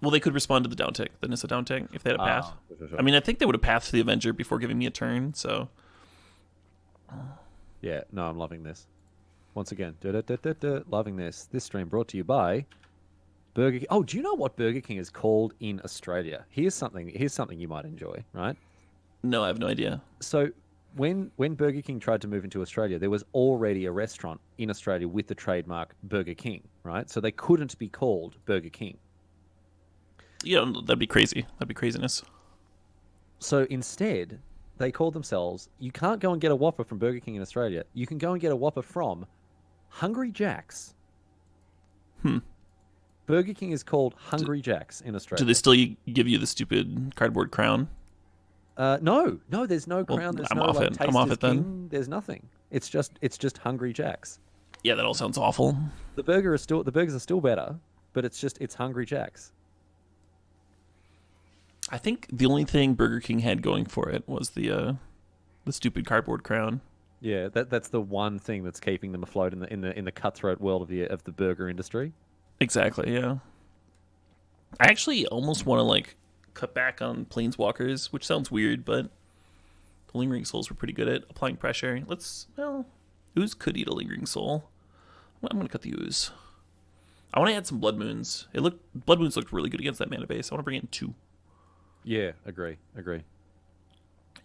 Well, they could respond to the down tick, the Nissa down tick, if they had a path. Sure. I mean, I think they would have pathed the Avenger before giving me a turn, so... Yeah, no, I'm loving this. Once again, loving this. This stream brought to you by Burger King. Oh, do you know what Burger King is called in Australia? Here's something you might enjoy, right? No, I have no idea. So when Burger King tried to move into Australia, there was already a restaurant in Australia with the trademark Burger King, right? So they couldn't be called Burger King. Yeah, that'd be crazy. That'd be craziness. So instead, they called themselves, you can't go and get a Whopper from Burger King in Australia. You can go and get a Whopper from Hungry Jack's. Burger King is called Hungry Jack's in Australia. Do they still give you the stupid cardboard crown? No, there's no crown. There's I'm no off it. I'm off it then. There's nothing. It's just Hungry Jack's. Yeah, that all sounds awful. The burgers are still better, but it's Hungry Jack's. I think the only thing Burger King had going for it was the stupid cardboard crown. Yeah, that's the one thing that's keeping them afloat in the cutthroat world of the burger industry. Exactly. Yeah. I actually almost want to cut back on planeswalkers, which sounds weird, but the Lingering Souls were pretty good at applying pressure. Ooze could eat a Lingering Soul. I'm going to cut the Ooze. I want to add some Blood Moons. Blood Moons looked really good against that mana base. I want to bring in 2. Yeah, agree.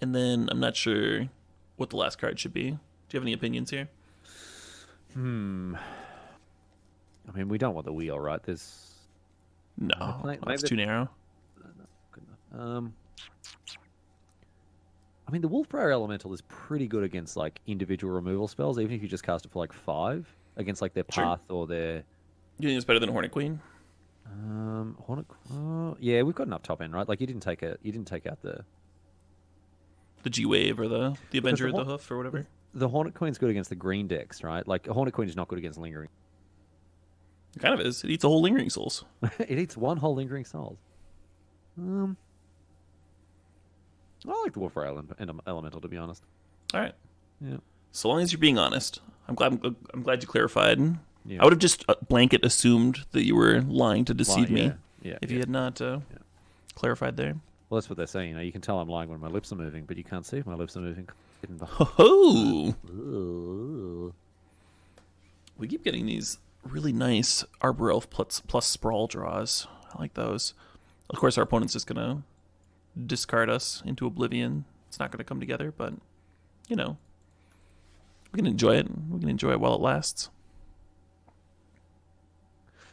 And then I'm not sure what the last card should be. Do you have any opinions here? I mean, we don't want the wheel, right? That's too narrow. Good enough. I mean, the Wolfbriar Elemental is pretty good against individual removal spells, even if you just cast it for 5 against their path or their. You think it's better than Hornet Queen? Yeah, we've got enough top end, right? You didn't take out the G Wave or the Avenger of the Hoof or whatever. The Hornet Queen's good against the green decks, right? A Hornet Queen is not good against Lingering. It kind of is. It eats a whole Lingering Souls. It eats one whole Lingering Souls. I like the Wolfbriar Elemental, to be honest. All right. Yeah. So long as you're being honest. I'm glad you clarified. I would have just blanket assumed that you were lying to deceive me if you had not clarified there. Well, that's what they're saying. You can tell I'm lying when my lips are moving, but you can't see if my lips are moving. Oh! We keep getting these really nice Arbor Elf plus Sprawl draws. I like those. Of course, our opponent's just going to discard us into oblivion. It's not going to come together, but, we can enjoy it. We can enjoy it while it lasts.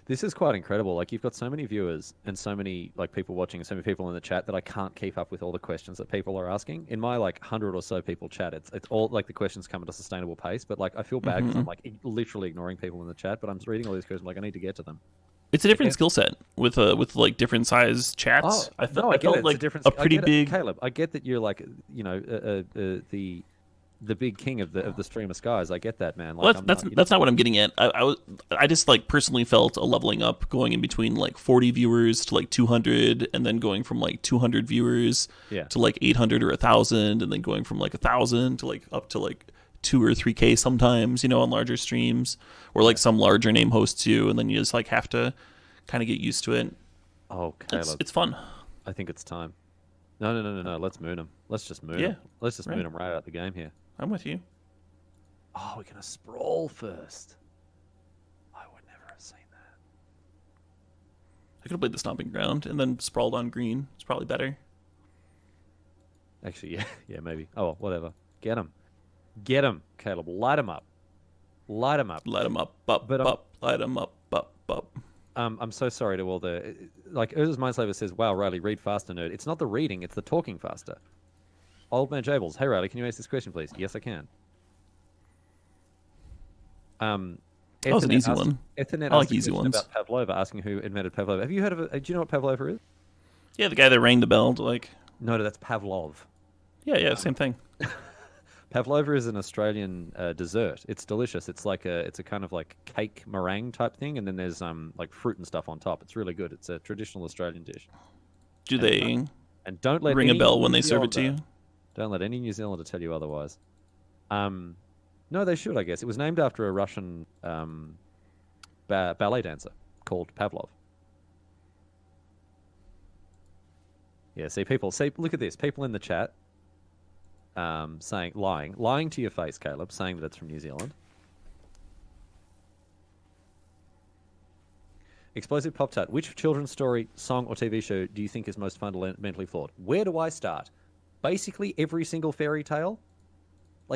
This is quite incredible. Like, you've got so many viewers and so many people watching and so many people in the chat that I can't keep up with all the questions that people are asking. In my 100 or so people chat, it's all the questions come at a sustainable pace. But I feel bad because I'm literally ignoring people in the chat. But I'm reading all these questions. I need to get to them. It's a different skill set with different size chats. I get it. It's a different. Pretty big. Caleb, I get that you're the big king of the streamer skies. I get that, man. That's not what I'm getting at. I just personally felt a leveling up going in between 40 viewers to 200, and then going from 200 viewers to 800 or 1,000, and then going from 1,000 to up to 2 or 3K sometimes, on larger streams, or some larger name hosts you, and then you just have to kind of get used to it. Oh, Caleb, it's fun. I think it's time. No. Let's moon them. Let's just moon them. Let's just moon them right out the game here. I'm with you. Oh, we're going to sprawl first. I would never have seen that. I could have played the Stomping Ground and then sprawled on green. It's probably better. Actually, yeah, maybe. Oh, well, whatever. Get him, Caleb. Light him up. Light him up. Light him up. Light him up. I'm so sorry to all the... Urza's Mindslaver says, wow, Riley, read faster, nerd. It's not the reading, it's the talking faster. Old Man Jables, hey Riley, can you ask this question, please? Yes, I can. That was an easy one. Ethernet I like easy ones. About Pavlova, asking who invented Pavlova. Have you heard of it? Do you know what Pavlova is? Yeah, the guy that rang the bell to No, that's Pavlov. Yeah, same thing. Pavlova is an Australian dessert. It's delicious. It's it's a kind of cake meringue type thing, and then there's fruit and stuff on top. It's really good. It's a traditional Australian dish. Do they don't let ring a bell when they serve it to you? Don't let any New Zealander tell you otherwise. No, they should, I guess. It was named after a Russian ballet dancer called Pavlov. Yeah, look at this. People in the chat lying to your face, Caleb, saying that it's from New Zealand. Explosive Pop Tart. Which children's story, song, or TV show do you think is most fundamentally flawed? Where do I start? Basically, every single fairy tale.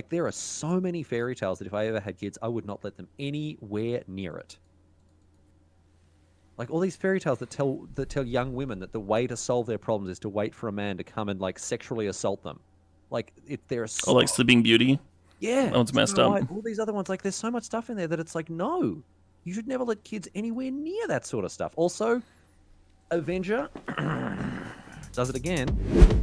There are so many fairy tales that if I ever had kids, I would not let them anywhere near it. All these fairy tales that tell young women that the way to solve their problems is to wait for a man to come and sexually assault them. Sleeping Beauty. Yeah, that one's messed up. All these other ones, there's so much stuff in there that it's no, you should never let kids anywhere near that sort of stuff. Also, Avenger does it again.